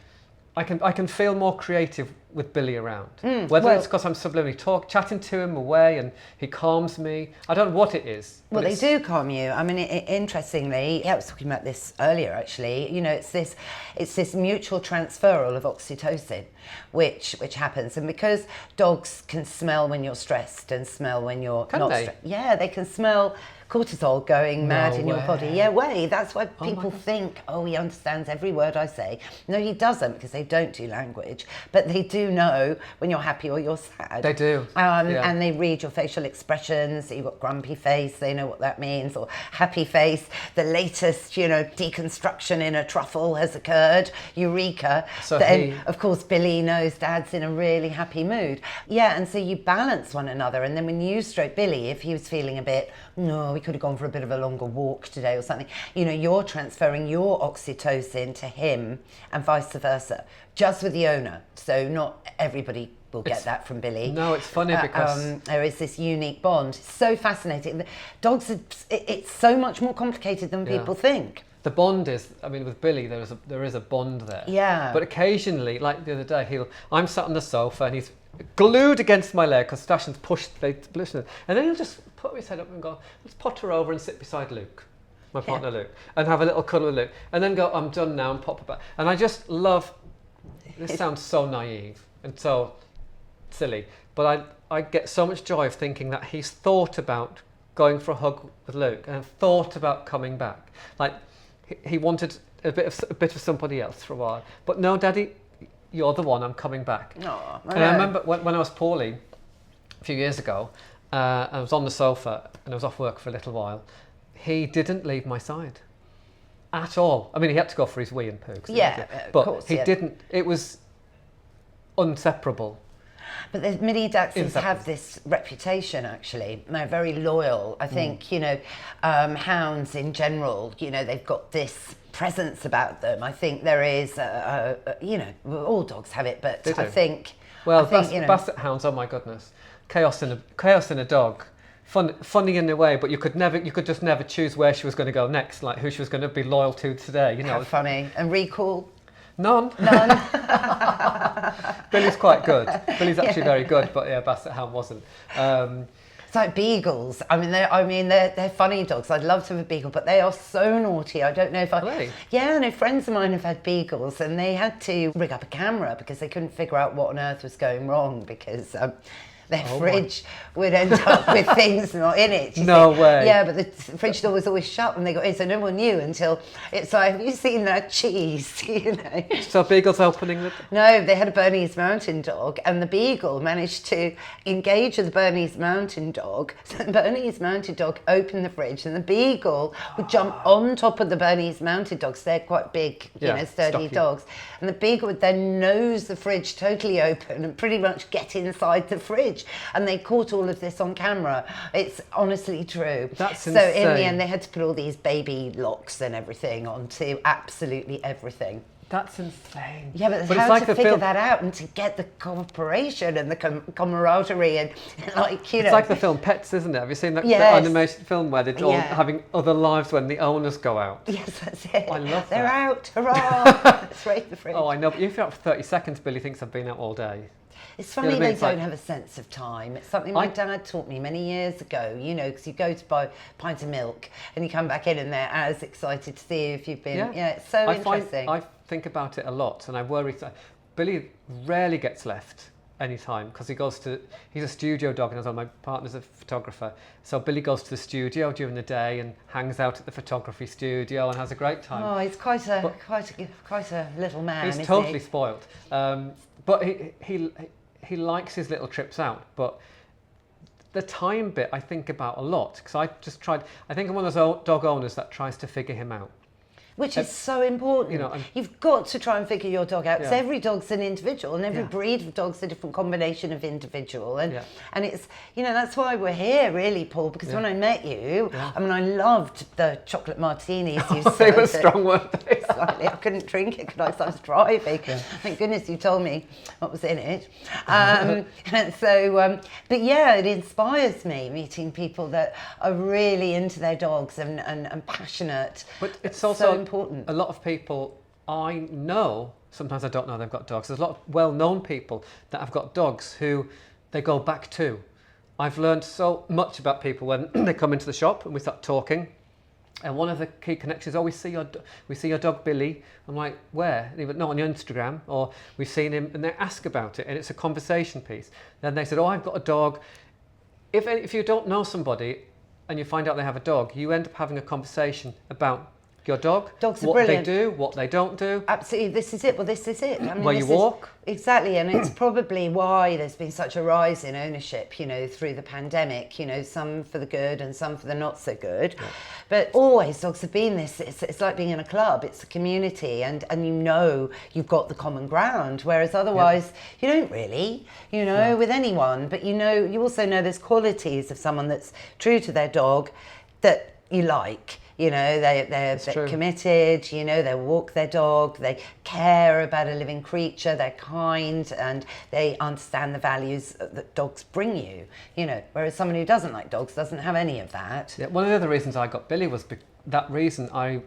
[SPEAKER 3] I can feel more creative with Billy around. Whether it's because I'm subliminally chatting to him away and he calms me. I don't know what it is.
[SPEAKER 4] Well, they do calm you. I mean, interestingly, I was talking about this earlier actually. It's this mutual transferal of oxytocin, which happens, and because dogs can smell when you're stressed and smell when you're not stressed. Yeah, they can smell cortisol going mad in your body. Yeah, that's why people think, he understands every word I say. No, he doesn't, because they don't do language, but they do know when you're happy or you're sad.
[SPEAKER 3] They do.
[SPEAKER 4] And they read your facial expressions. So you've got grumpy face, they know what that means, or happy face. The latest, deconstruction in a truffle has occurred. Eureka.
[SPEAKER 3] So
[SPEAKER 4] then, of course, Billy knows Dad's in a really happy mood. Yeah, and so you balance one another. And then when you stroke Billy, if he was feeling a bit, no, we could have gone for a bit of a longer walk today or something, you're transferring your oxytocin to him and vice versa, just with the owner. So not everybody will get that from Billy.
[SPEAKER 3] No, it's funny because
[SPEAKER 4] there is this unique bond. So fascinating. Dogs, it's so much more complicated than people think.
[SPEAKER 3] The bond is, with Billy, there is a bond there.
[SPEAKER 4] Yeah.
[SPEAKER 3] But occasionally, like the other day, I'm sat on the sofa and he's glued against my leg because Dachshund's pushed, and then he'll just put his head up and go, let's potter over and sit beside Luke, my partner Luke, and have a little cuddle with Luke, and then go, I'm done now, and pop it back. And I just love, this sounds so naive and so silly, but I get so much joy of thinking that he's thought about going for a hug with Luke and thought about coming back. Like, he wanted a bit of somebody else for a while, but no, Daddy, you're the one, I'm coming back.
[SPEAKER 4] Aww,
[SPEAKER 3] and I remember when I was poorly a few years ago, I was on the sofa and I was off work for a little while, he didn't leave my side at all. He had to go for his wee and poo. But he didn't. It was inseparable.
[SPEAKER 4] But the mini Daxies have this reputation, actually. They're very loyal. I think, hounds in general, they've got this presence about them. I think there is, all dogs have it, but I think...
[SPEAKER 3] Well, Basset hounds, oh my goodness. Chaos in a dog. Funny in a way, but you could just never choose where she was going to go next, like who she was going to be loyal to today.
[SPEAKER 4] How funny. And recall?
[SPEAKER 3] None. Billy's quite good. Billy's actually very good, but Basset hound wasn't.
[SPEAKER 4] It's like beagles. They're funny dogs. I'd love to have a beagle, but they are so naughty. I don't know if
[SPEAKER 3] Really?
[SPEAKER 4] Yeah, no, friends of mine have had beagles, and they had to rig up a camera because they couldn't figure out what on earth was going wrong because their fridge would end up with things not in it.
[SPEAKER 3] No way.
[SPEAKER 4] Yeah, but the fridge door was always shut when they got in, so no one knew until it's like, have you seen that cheese?
[SPEAKER 3] So Beagle's opening the...
[SPEAKER 4] No, they had a Bernese Mountain Dog, and the Beagle managed to engage with the Bernese Mountain Dog. So the Bernese Mountain Dog opened the fridge, and the Beagle would jump on top of the Bernese Mountain Dogs. They're quite big, sturdy
[SPEAKER 3] stocky
[SPEAKER 4] dogs. And the Beagle would then nose the fridge totally open and pretty much get inside the fridge. And they caught all of this on camera. It's honestly true.
[SPEAKER 3] That's
[SPEAKER 4] insane. So in the
[SPEAKER 3] insane.
[SPEAKER 4] end, they had to put all these baby locks and everything onto absolutely everything.
[SPEAKER 3] That's insane.
[SPEAKER 4] Yeah, but
[SPEAKER 3] it's
[SPEAKER 4] how
[SPEAKER 3] like
[SPEAKER 4] to
[SPEAKER 3] the
[SPEAKER 4] figure
[SPEAKER 3] film...
[SPEAKER 4] that out and to get the cooperation and the camaraderie and like, you know.
[SPEAKER 3] It's like the film Pets, isn't it? Have you seen that
[SPEAKER 4] Yes.
[SPEAKER 3] the animated film where they're all
[SPEAKER 4] Yeah.
[SPEAKER 3] having other lives when the owners go out?
[SPEAKER 4] Yes, that's it.
[SPEAKER 3] I love
[SPEAKER 4] They're
[SPEAKER 3] that.
[SPEAKER 4] out, hurrah! Let's raid the fridge.
[SPEAKER 3] Oh, I know, but if you're out for 30 seconds, Billy thinks I've been out all day.
[SPEAKER 4] It's
[SPEAKER 3] You know
[SPEAKER 4] funny
[SPEAKER 3] what I mean?
[SPEAKER 4] they
[SPEAKER 3] It's
[SPEAKER 4] don't
[SPEAKER 3] like-
[SPEAKER 4] have a sense of time. It's something my dad taught me many years ago, you know, because you go to buy a pint of milk and you come back in and they're as excited to see you if you've been. Yeah, it's so interesting.
[SPEAKER 3] I think about it a lot, and I worry. Billy rarely gets left any time because he's a studio dog, and as well, my partner's a photographer. So Billy goes to the studio during the day and hangs out at the photography studio and has a great time.
[SPEAKER 4] Oh, he's quite a little man.
[SPEAKER 3] He's
[SPEAKER 4] isn't
[SPEAKER 3] totally
[SPEAKER 4] he?
[SPEAKER 3] spoiled, but he likes his little trips out. But the time bit I think about a lot because I think I'm one of those dog owners that tries to figure him out.
[SPEAKER 4] Which is so important.
[SPEAKER 3] You know,
[SPEAKER 4] you've got to try and figure your dog out because
[SPEAKER 3] Yeah.
[SPEAKER 4] every dog's an individual and every breed of dog's a different combination of individual. And it's, you know, that's why we're here really, Paul, because when I met you, I mean, I loved the chocolate martinis you served.
[SPEAKER 3] They were strong, weren't they?
[SPEAKER 4] Slightly. I couldn't drink it because I was driving. Thank goodness you told me what was in it. And so, but yeah, it inspires me meeting people that are really into their dogs and passionate.
[SPEAKER 3] But it's
[SPEAKER 4] so
[SPEAKER 3] also
[SPEAKER 4] important.
[SPEAKER 3] A lot of people I know, sometimes I don't know they've got dogs. There's a lot of well-known people that have got dogs who they go back to. I've learned so much about people when they come into the shop and we start talking. And one of the key connections, we see your dog Billy. I'm like, where? And he went, no, on your Instagram, or we've seen him, and they ask about it, and it's a conversation piece. Then they said, oh, I've got a dog. If you don't know somebody and you find out they have a dog, you end up having a conversation about your dog,
[SPEAKER 4] Dogs are
[SPEAKER 3] what
[SPEAKER 4] brilliant.
[SPEAKER 3] they do, what they don't do.
[SPEAKER 4] Absolutely, this is it. Well, this is it. I mean,
[SPEAKER 3] Where you walk.
[SPEAKER 4] Exactly, and it's probably why there's been such a rise in ownership, you know, through the pandemic, you know, some for the good and some for the not so good. Yeah. But always dogs have been this, it's like being in a club, it's a community, and you know you've got the common ground, whereas otherwise you don't really, you know, with anyone. But you know, you also know there's qualities of someone that's true to their dog that you like. You know, they're committed, you know, they walk their dog, they care about a living creature, they're kind, and they understand the values that dogs bring you, you know, whereas someone who doesn't like dogs doesn't have any of that.
[SPEAKER 3] Yeah, one of the other reasons I got Billy was that reason. I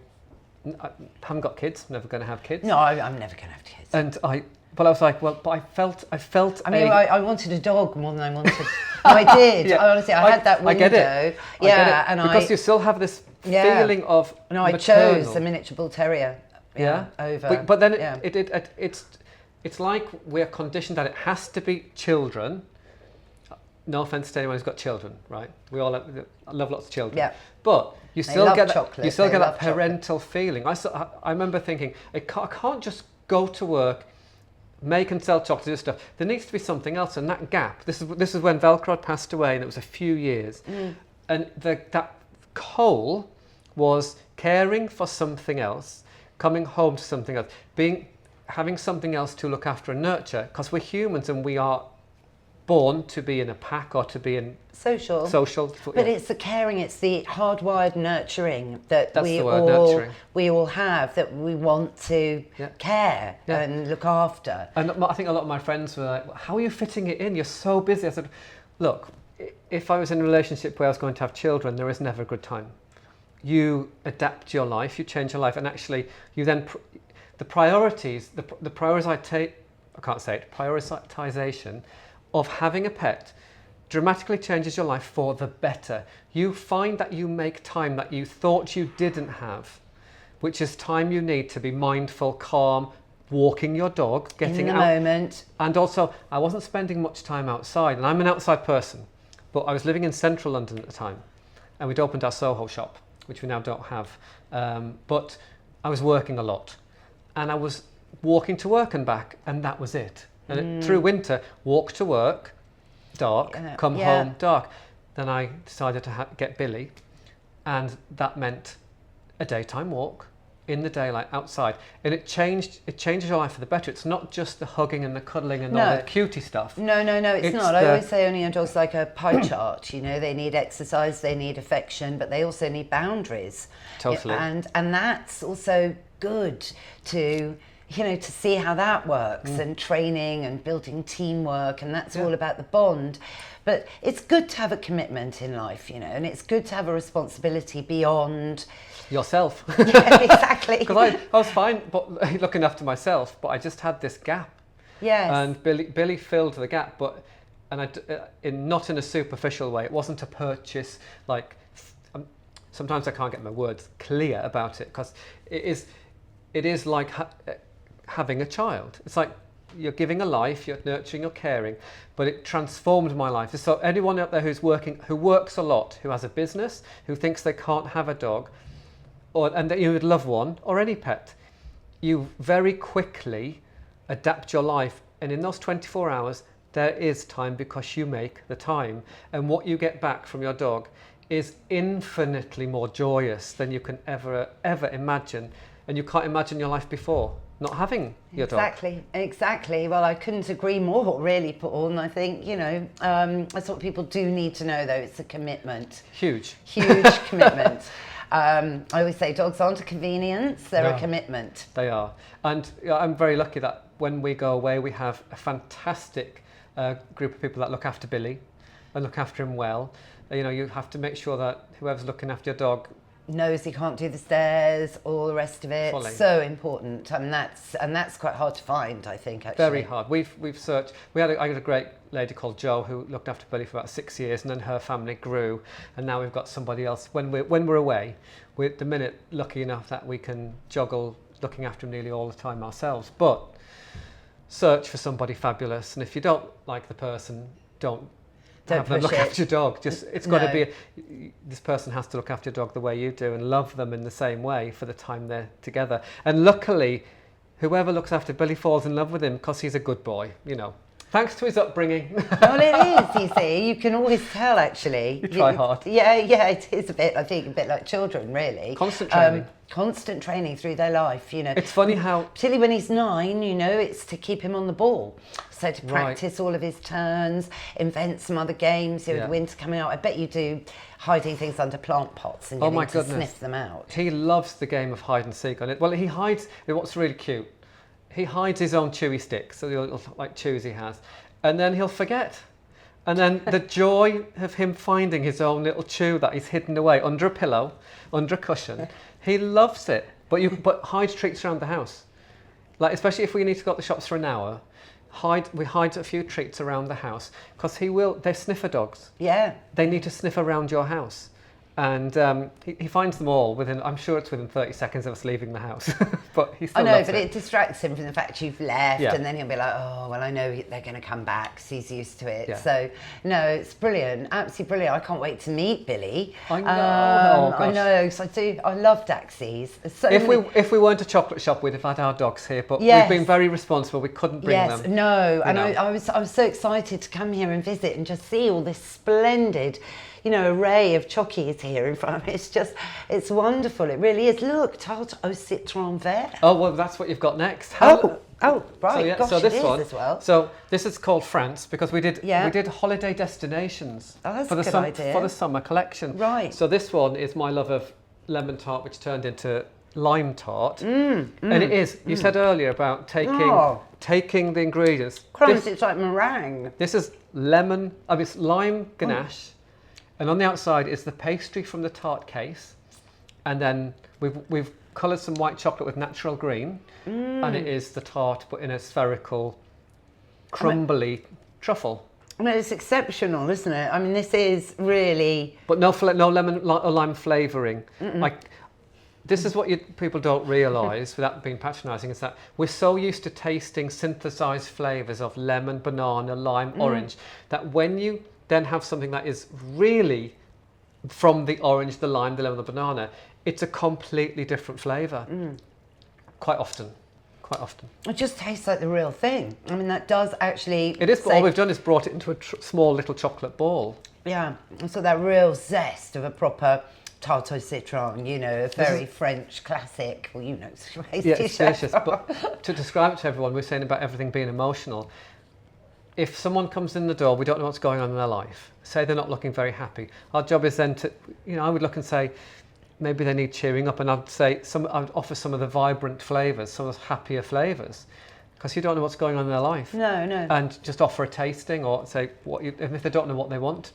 [SPEAKER 3] haven't got kids, never going to have kids.
[SPEAKER 4] No, I'm never going to have kids.
[SPEAKER 3] And I was like, well, but I felt.
[SPEAKER 4] I mean, I wanted a dog more than I wanted. No, I did.
[SPEAKER 3] Yeah.
[SPEAKER 4] Honestly, I had that window.
[SPEAKER 3] I get it.
[SPEAKER 4] Yeah,
[SPEAKER 3] I get it. Because you still have this feeling of.
[SPEAKER 4] No, I
[SPEAKER 3] maternal.
[SPEAKER 4] chose a miniature bull terrier. Over.
[SPEAKER 3] But then it's like we're conditioned that it has to be children. No offense to anyone who's got children, right? We all love lots of children.
[SPEAKER 4] Yeah.
[SPEAKER 3] But you still get
[SPEAKER 4] chocolate.
[SPEAKER 3] You still
[SPEAKER 4] They
[SPEAKER 3] get
[SPEAKER 4] love
[SPEAKER 3] that parental feeling. I remember thinking, I can't just go to work, make and sell chocolate and stuff. There needs to be something else, and that gap. This is when Velcro had passed away, and it was a few years, and that hole was caring for something else, coming home to something else, having something else to look after and nurture, because we're humans and we are born to be in a pack or to be in
[SPEAKER 4] social. But it's the caring, it's the hardwired nurturing that we all have, that we want to care and look after.
[SPEAKER 3] And I think a lot of my friends were like, how are you fitting it in? You're so busy. I said, look, if I was in a relationship where I was going to have children, there is never a good time. You adapt your life, you change your life, and actually you then, the priorities, the prioritization of having a pet dramatically changes your life for the better. You find that you make time that you thought you didn't have, which is time you need to be mindful, calm, walking your dog, getting
[SPEAKER 4] in the
[SPEAKER 3] out.
[SPEAKER 4] moment.
[SPEAKER 3] And also, I wasn't spending much time outside, and I'm an outside person, but I was living in central London at the time, and we'd opened our Soho shop, which we now don't have. But I was working a lot, and I was walking to work and back, and that was it. And through winter, walk to work, dark, come home, dark. Then I decided to get Billy, and that meant a daytime walk in the daylight outside, and it changes your life for the better. It's not just the hugging and the cuddling and all the cutie stuff.
[SPEAKER 4] No, it's not. I always say only a dog's like a pie chart. You know, they need exercise, they need affection, but they also need boundaries.
[SPEAKER 3] Totally.
[SPEAKER 4] And that's also good to, you know, to see how that works, and training and building teamwork, and that's all about the bond. But it's good to have a commitment in life, you know, and it's good to have a responsibility beyond
[SPEAKER 3] yourself.
[SPEAKER 4] Yeah, exactly.
[SPEAKER 3] Because I was fine but looking after myself, but I just had this gap.
[SPEAKER 4] Yes.
[SPEAKER 3] And Billy filled the gap, but not in a superficial way. It wasn't a purchase. Like sometimes I can't get my words clear about it, because it is like having a child. It's like you're giving a life, you're nurturing, you're caring, but it transformed my life. So anyone out there who works a lot, who has a business, who thinks they can't have a dog, and that you would love one, or any pet, you very quickly adapt your life, and in those 24 hours there is time, because you make the time, and what you get back from your dog is infinitely more joyous than you can ever imagine, and you can't imagine your life before not having your dog.
[SPEAKER 4] Exactly. Well, I couldn't agree more, really, Paul. And I think, you know, that's what people do need to know, though. It's a commitment.
[SPEAKER 3] Huge
[SPEAKER 4] Commitment. I always say dogs aren't a convenience, they're a commitment.
[SPEAKER 3] They are. And I'm very lucky that when we go away, we have a fantastic group of people that look after Billy and look after him well. You know, you have to make sure that whoever's looking after your dog
[SPEAKER 4] knows he can't do the stairs, all the rest of it.
[SPEAKER 3] Fully.
[SPEAKER 4] So important, and that's quite hard to find, I think. Actually,
[SPEAKER 3] very hard. We've searched. I had a great lady called Jo who looked after Billy for about 6 years, and then her family grew, and now we've got somebody else. When we're away, we're at the minute lucky enough that we can juggle looking after him nearly all the time ourselves. But search for somebody fabulous, and if you don't like the person, don't have them look after your dog. It's got to be this person has to look after your dog the way you do, and love them in the same way for the time they're together. And luckily, whoever looks after Billy falls in love with him because he's a good boy, you know. Thanks to his upbringing.
[SPEAKER 4] Well, it is, you see. You can always tell, actually.
[SPEAKER 3] You try hard.
[SPEAKER 4] Yeah, it is I think, a bit like children, really.
[SPEAKER 3] Constant training.
[SPEAKER 4] Constant training through their life, you know.
[SPEAKER 3] It's funny how...
[SPEAKER 4] Particularly when he's 9, you know, it's to keep him on the ball. So to practice all of his turns, invent some other games, you know, with winter coming out. I bet you do hiding things under plant pots and getting to sniff them out.
[SPEAKER 3] He loves the game of hide and seek on it. Well, he hides... What's really cute, he hides his own chewy sticks, so the little like chews he has, and then he'll forget. And then the joy of him finding his own little chew that he's hidden away under a pillow, under a cushion, he loves it. But hide treats around the house, like especially if we need to go to the shops for an hour. We hide a few treats around the house, because they're sniffer dogs.
[SPEAKER 4] Yeah.
[SPEAKER 3] They need to sniff around your house. And he finds them all I'm sure it's within 30 seconds of us leaving the house. But he still loves
[SPEAKER 4] it distracts him from the fact you've left, and then he'll be like, oh, well, I know they're going to come back, so he's used to it.
[SPEAKER 3] Yeah.
[SPEAKER 4] So, no, it's brilliant, absolutely brilliant. I can't wait to meet Billy.
[SPEAKER 3] I know.
[SPEAKER 4] I know, because I do. I love Dachshunds.
[SPEAKER 3] If we weren't a chocolate shop, we'd have had our dogs here, but we've been very responsible. We couldn't bring them.
[SPEAKER 4] No, and I was so excited to come here and visit and just see all this splendid, you know, array of chockies here in front of me. It's wonderful. It really is. Look, tarte au citron vert.
[SPEAKER 3] Oh, well, that's what you've got next.
[SPEAKER 4] Right.
[SPEAKER 3] So this one
[SPEAKER 4] as well.
[SPEAKER 3] So this is called France, because we did holiday destinations
[SPEAKER 4] for
[SPEAKER 3] the summer collection.
[SPEAKER 4] Right.
[SPEAKER 3] So this one is my love of lemon tart, which turned into lime tart. And it is. You said earlier about taking the ingredients.
[SPEAKER 4] It's like meringue.
[SPEAKER 3] This is lemon. It's lime ganache. And on the outside is the pastry from the tart case, and then we've coloured some white chocolate with natural green, and it is the tart but in a spherical, crumbly truffle.
[SPEAKER 4] I mean, it's exceptional, isn't it? I mean, this is really...
[SPEAKER 3] But no lemon or lime flavouring. Like This is what people don't realise, without being patronising, is that we're so used to tasting synthesised flavours of lemon, banana, lime, orange, that when you then have something that is really from the orange, the lime, the lemon, the banana, it's a completely different flavour. Quite often.
[SPEAKER 4] It just tastes like the real thing. I mean, that does actually...
[SPEAKER 3] It is, but all we've done is brought it into a small little chocolate ball.
[SPEAKER 4] Yeah, so that real zest of a proper tarte au citron, you know, a very French classic. Well, you know,
[SPEAKER 3] yeah, it's delicious. But to describe it to everyone, we're saying about everything being emotional. If someone comes in the door, we don't know what's going on in their life. Say they're not looking very happy. Our job is then to, you know, I would look and say, maybe they need cheering up, and I'd say I'd offer some of the vibrant flavours, some of the happier flavours, because you don't know what's going on in their life.
[SPEAKER 4] No.
[SPEAKER 3] And just offer a tasting, or say and if they don't know what they want.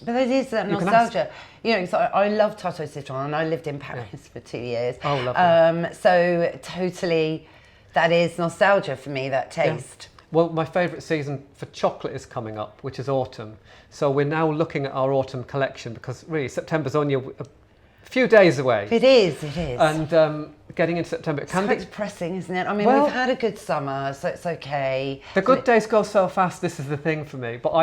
[SPEAKER 4] But it is that nostalgia. You know, so I love tarte au citron, and I lived in Paris for 2 years.
[SPEAKER 3] Oh, lovely.
[SPEAKER 4] So totally, that is nostalgia for me, that taste.
[SPEAKER 3] Yeah. Well, my favourite season for chocolate is coming up, which is autumn. So we're now looking at our autumn collection, because really September's only a few days away.
[SPEAKER 4] It is.
[SPEAKER 3] And getting into September, it can be
[SPEAKER 4] depressing, isn't it? I mean,
[SPEAKER 3] well,
[SPEAKER 4] we've had a good summer, so it's okay.
[SPEAKER 3] The good days go so fast, this is the thing for me. But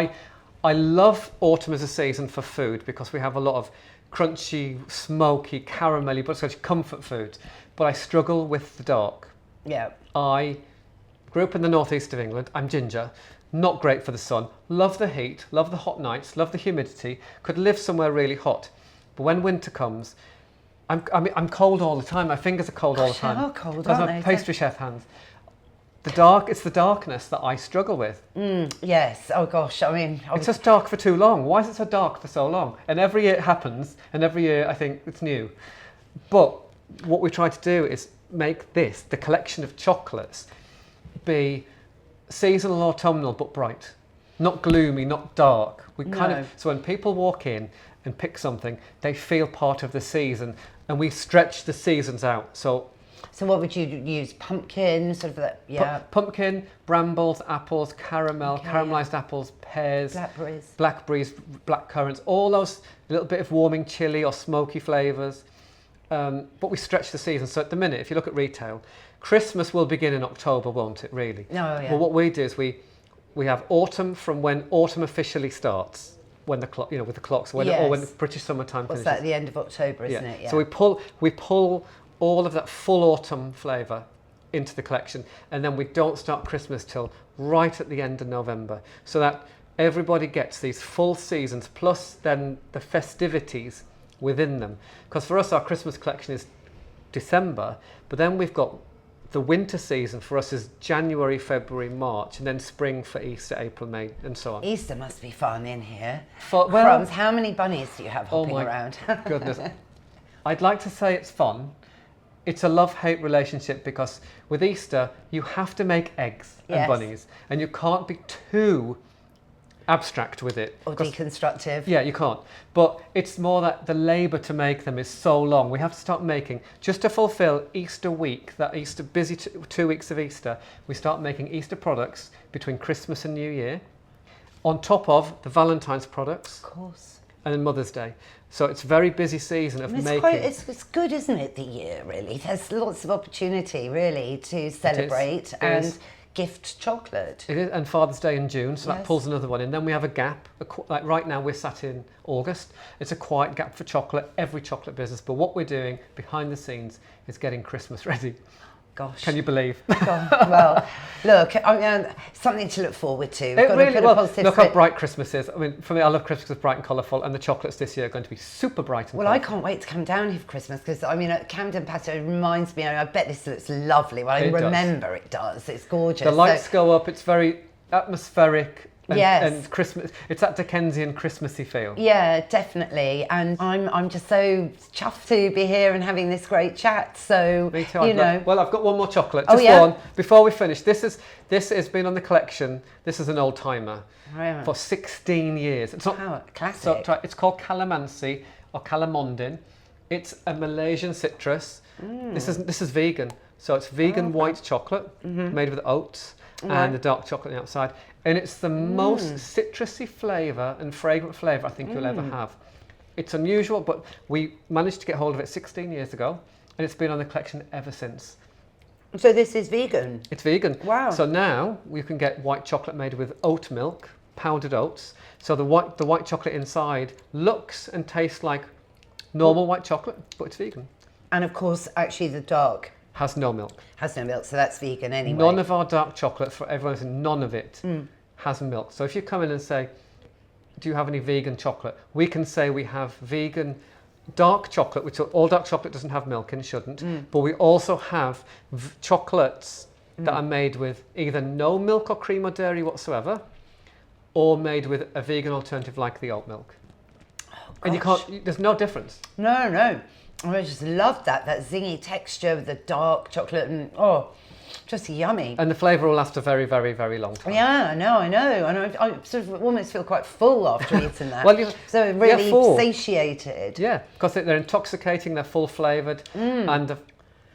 [SPEAKER 3] I love autumn as a season for food, because we have a lot of crunchy, smoky, caramelly, but such comfort food. But I struggle with the dark.
[SPEAKER 4] Yeah.
[SPEAKER 3] I grew up in the northeast of England. I'm ginger. Not great for the sun. Love the heat, love the hot nights, love the humidity. Could live somewhere really hot. But when winter comes, I'm cold all the time. My fingers are cold all the time.
[SPEAKER 4] They are cold,
[SPEAKER 3] because
[SPEAKER 4] aren't
[SPEAKER 3] my
[SPEAKER 4] they?
[SPEAKER 3] pastry chef hands. It's the darkness that I struggle with.
[SPEAKER 4] Yes. Oh gosh. I mean,
[SPEAKER 3] it's just dark for too long. Why is it so dark for so long? And every year it happens, and every year I think it's new. But what we try to do is make this, the collection of chocolates, be seasonal, autumnal, but bright, not gloomy, not dark. So when people walk in and pick something, they feel part of the season, and we stretch the seasons out. So
[SPEAKER 4] what would you use? Pumpkin, sort of that, yeah.
[SPEAKER 3] Pumpkin, brambles, apples, caramel, caramelised apples, pears, blackberries, blackcurrants, all those little bit of warming chili or smoky flavours. But we stretch the season. So at the minute, if you look at retail, Christmas will begin in October, won't it, really?
[SPEAKER 4] No, yeah.
[SPEAKER 3] Well, what we do is we have autumn from when autumn officially starts, when the clock, with the clocks, or when British summertime finishes.
[SPEAKER 4] What's that, the end of October, isn't it? Yeah.
[SPEAKER 3] So we pull all of that full autumn flavour into the collection, and then we don't start Christmas till right at the end of November, so that everybody gets these full seasons, plus then the festivities within them. Because for us, our Christmas collection is December, but then we've got the winter season for us is January, February, March, and then spring for Easter, April, May, and so on.
[SPEAKER 4] Easter must be fun in here.
[SPEAKER 3] Crumbs,
[SPEAKER 4] how many bunnies do you have hopping around?
[SPEAKER 3] Goodness. I'd like to say it's fun. It's a love-hate relationship, because with Easter, you have to make eggs and bunnies, and you can't be too abstract with it.
[SPEAKER 4] Or deconstructive.
[SPEAKER 3] Yeah, you can't. But it's more that the labour to make them is so long. We have to start making, just to fulfil Easter week, that Easter busy 2 weeks of Easter, we start making Easter products between Christmas and New Year, on top of the Valentine's products.
[SPEAKER 4] Of course.
[SPEAKER 3] And then Mother's Day. So it's a very busy season of making.
[SPEAKER 4] It's good, isn't it, the year, really? There's lots of opportunity, really, to celebrate and gift chocolate.
[SPEAKER 3] It is, and Father's Day in June, so that pulls another one in. Then we have a gap. Like right now, we're sat in August. It's a quiet gap for chocolate, every chocolate business. But what we're doing behind the scenes is getting Christmas ready.
[SPEAKER 4] Gosh.
[SPEAKER 3] Can you believe?
[SPEAKER 4] Well, look, something to look forward to.
[SPEAKER 3] Look how bright Christmas is. I mean, for me, I love Christmas. It's bright and colourful, and the chocolates this year are going to be super bright and colourful.
[SPEAKER 4] I can't wait to come down here for Christmas, because, I mean, at Camden Passage, it reminds me, I bet this looks lovely. Well, I remember it does. It's gorgeous.
[SPEAKER 3] The lights go up. It's very atmospheric. And Christmas, it's that Dickensian Christmassy feel.
[SPEAKER 4] Yeah, definitely. And I'm just so chuffed to be here and having this great chat. So,
[SPEAKER 3] me too. Well, I've got one more chocolate.
[SPEAKER 4] Just
[SPEAKER 3] one before we finish. This has been on the collection. This is an old timer for 16 years. It's not
[SPEAKER 4] classic.
[SPEAKER 3] So it's called Calamansi or Calamondin. It's a Malaysian citrus. This is vegan. So it's vegan white chocolate made with oats and the dark chocolate on the outside. And it's the most citrusy flavour and fragrant flavour I think you'll ever have. It's unusual, but we managed to get hold of it 16 years ago, and it's been on the collection ever since.
[SPEAKER 4] So this is vegan?
[SPEAKER 3] It's vegan.
[SPEAKER 4] Wow.
[SPEAKER 3] So now we can get white chocolate made with oat milk, powdered oats. So the white chocolate inside looks and tastes like normal white chocolate, but it's vegan.
[SPEAKER 4] And of course, actually the dark
[SPEAKER 3] Has no milk.
[SPEAKER 4] has no milk, so that's vegan anyway.
[SPEAKER 3] None of our dark chocolate, for everyone, none of it has milk. So if you come in and say, do you have any vegan chocolate? We can say we have vegan dark chocolate, which all dark chocolate doesn't have milk and shouldn't, but we also have chocolates that are made with either no milk or cream or dairy whatsoever, or made with a vegan alternative like the oat milk. And you can't, there's no difference.
[SPEAKER 4] No. I just love that zingy texture with the dark chocolate and just yummy.
[SPEAKER 3] And the flavour will last a very, very, very long time.
[SPEAKER 4] Yeah, I know. And I sort of almost feel quite full after eating that.
[SPEAKER 3] Well,
[SPEAKER 4] so really
[SPEAKER 3] full.
[SPEAKER 4] Satiated.
[SPEAKER 3] Yeah, because they're intoxicating, they're full flavoured, and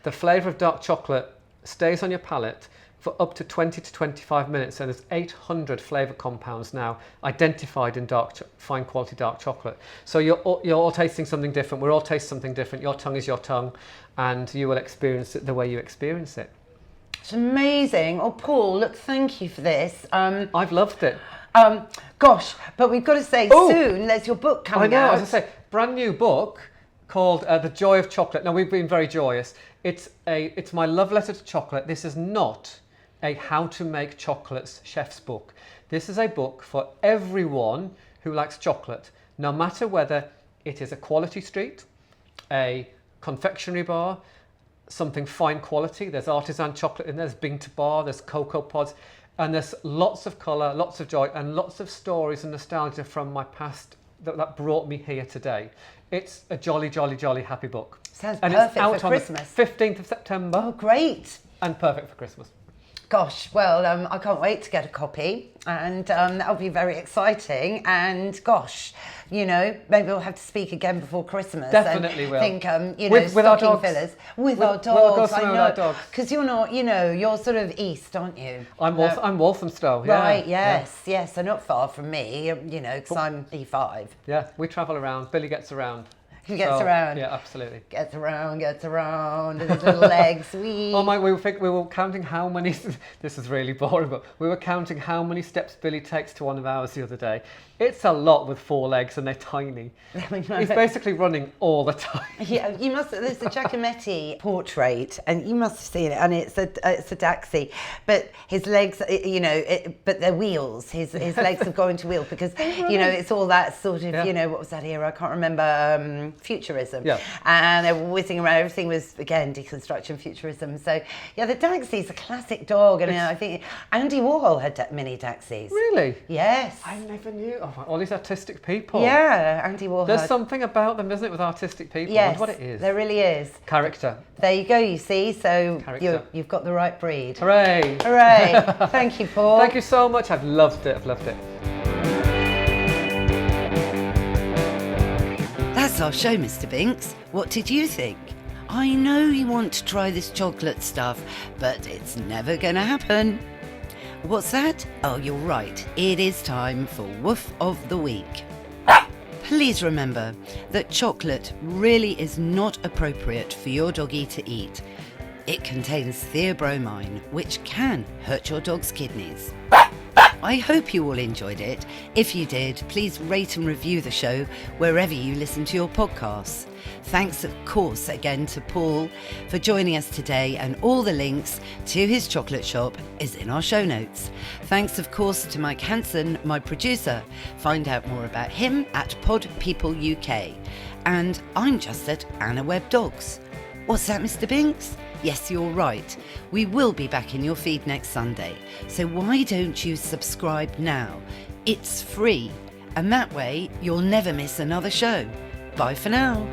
[SPEAKER 3] the flavour of dark chocolate stays on your palate for up to 20 to 25 minutes, and there's 800 flavour compounds now identified in fine quality dark chocolate. So you're all tasting something different, we're all tasting something different, your tongue is your tongue, and you will experience it the way you experience it.
[SPEAKER 4] It's amazing. Oh, Paul, look, thank you for this.
[SPEAKER 3] I've loved it.
[SPEAKER 4] Gosh, but we've got to say soon, there's your book coming out.
[SPEAKER 3] I know, as I say, brand new book called The Joy of Chocolate. Now, we've been very joyous. It's my love letter to chocolate. This is not a how to make chocolates chef's book. This is a book for everyone who likes chocolate, no matter whether it is a quality street, a confectionery bar, something fine quality. There's artisan chocolate in there, there's bean to bar, there's cocoa pods, and there's lots of colour, lots of joy, and lots of stories and nostalgia from my past that brought me here today. It's a jolly, jolly, jolly happy book.
[SPEAKER 4] Sounds
[SPEAKER 3] and
[SPEAKER 4] perfect
[SPEAKER 3] it's out
[SPEAKER 4] for
[SPEAKER 3] on
[SPEAKER 4] Christmas.
[SPEAKER 3] the 15th of September.
[SPEAKER 4] Oh, great.
[SPEAKER 3] And perfect for Christmas.
[SPEAKER 4] Gosh, well, I can't wait to get a copy, and that'll be very exciting. And gosh, maybe we'll have to speak again before Christmas.
[SPEAKER 3] Definitely
[SPEAKER 4] and
[SPEAKER 3] will.
[SPEAKER 4] Think,
[SPEAKER 3] with our dogs.
[SPEAKER 4] Fillers. With our dogs,
[SPEAKER 3] we'll go somewhere
[SPEAKER 4] I
[SPEAKER 3] with
[SPEAKER 4] know.
[SPEAKER 3] our dogs.
[SPEAKER 4] Because you're not, you're sort of east, aren't you?
[SPEAKER 3] I'm Walthamstow. Yeah.
[SPEAKER 4] Right, yes, so not far from me, because I'm E5.
[SPEAKER 3] Yeah, we travel around. Billy gets around.
[SPEAKER 4] He gets around.
[SPEAKER 3] Yeah, absolutely.
[SPEAKER 4] Gets around, and his little legs. Wee.
[SPEAKER 3] Oh my! We were counting how many. This is really boring, but we were counting how many steps Billy takes to one of ours the other day. It's a lot with 4 legs, and they're tiny. He's basically running all the time.
[SPEAKER 4] Yeah, you must. There's a Giacometti portrait, and you must have seen it. And it's a Daxi, but his legs, but they're wheels. His legs have gone into wheels because it's all that sort of what was that era? I can't remember. Futurism. Yeah. And they were whizzing around. Everything was again deconstruction, futurism. So yeah, the Daxi's a classic dog, and I think Andy Warhol had mini Daxis.
[SPEAKER 3] Really?
[SPEAKER 4] Yes.
[SPEAKER 3] I never knew. Oh, all these artistic people.
[SPEAKER 4] Yeah, Andy Warhol.
[SPEAKER 3] There's something about them, isn't it, with artistic people?
[SPEAKER 4] Yes,
[SPEAKER 3] I wonder what it is.
[SPEAKER 4] There really is.
[SPEAKER 3] Character.
[SPEAKER 4] There you go. You see, so you've got the right breed.
[SPEAKER 3] Hooray!
[SPEAKER 4] Hooray! Thank you, Paul.
[SPEAKER 3] Thank you so much. I've loved it.
[SPEAKER 2] That's our show, Mr. Binks. What did you think? I know you want to try this chocolate stuff, but it's never going to happen. What's that? Oh, you're right. It is time for Woof of the Week. Please remember that chocolate really is not appropriate for your doggy to eat. It contains theobromine, which can hurt your dog's kidneys. I hope you all enjoyed it. If you did, please rate and review the show wherever you listen to your podcasts. Thanks, of course, again to Paul for joining us today, and all the links to his chocolate shop is in our show notes. Thanks, of course, to Mike Hansen, my producer. Find out more about him at Pod People UK. And I'm just at Anna Webb Dogs. What's that, Mr. Binks? Yes, you're right. We will be back in your feed next Sunday. So why don't you subscribe now? It's free. And that way, you'll never miss another show. Bye for now.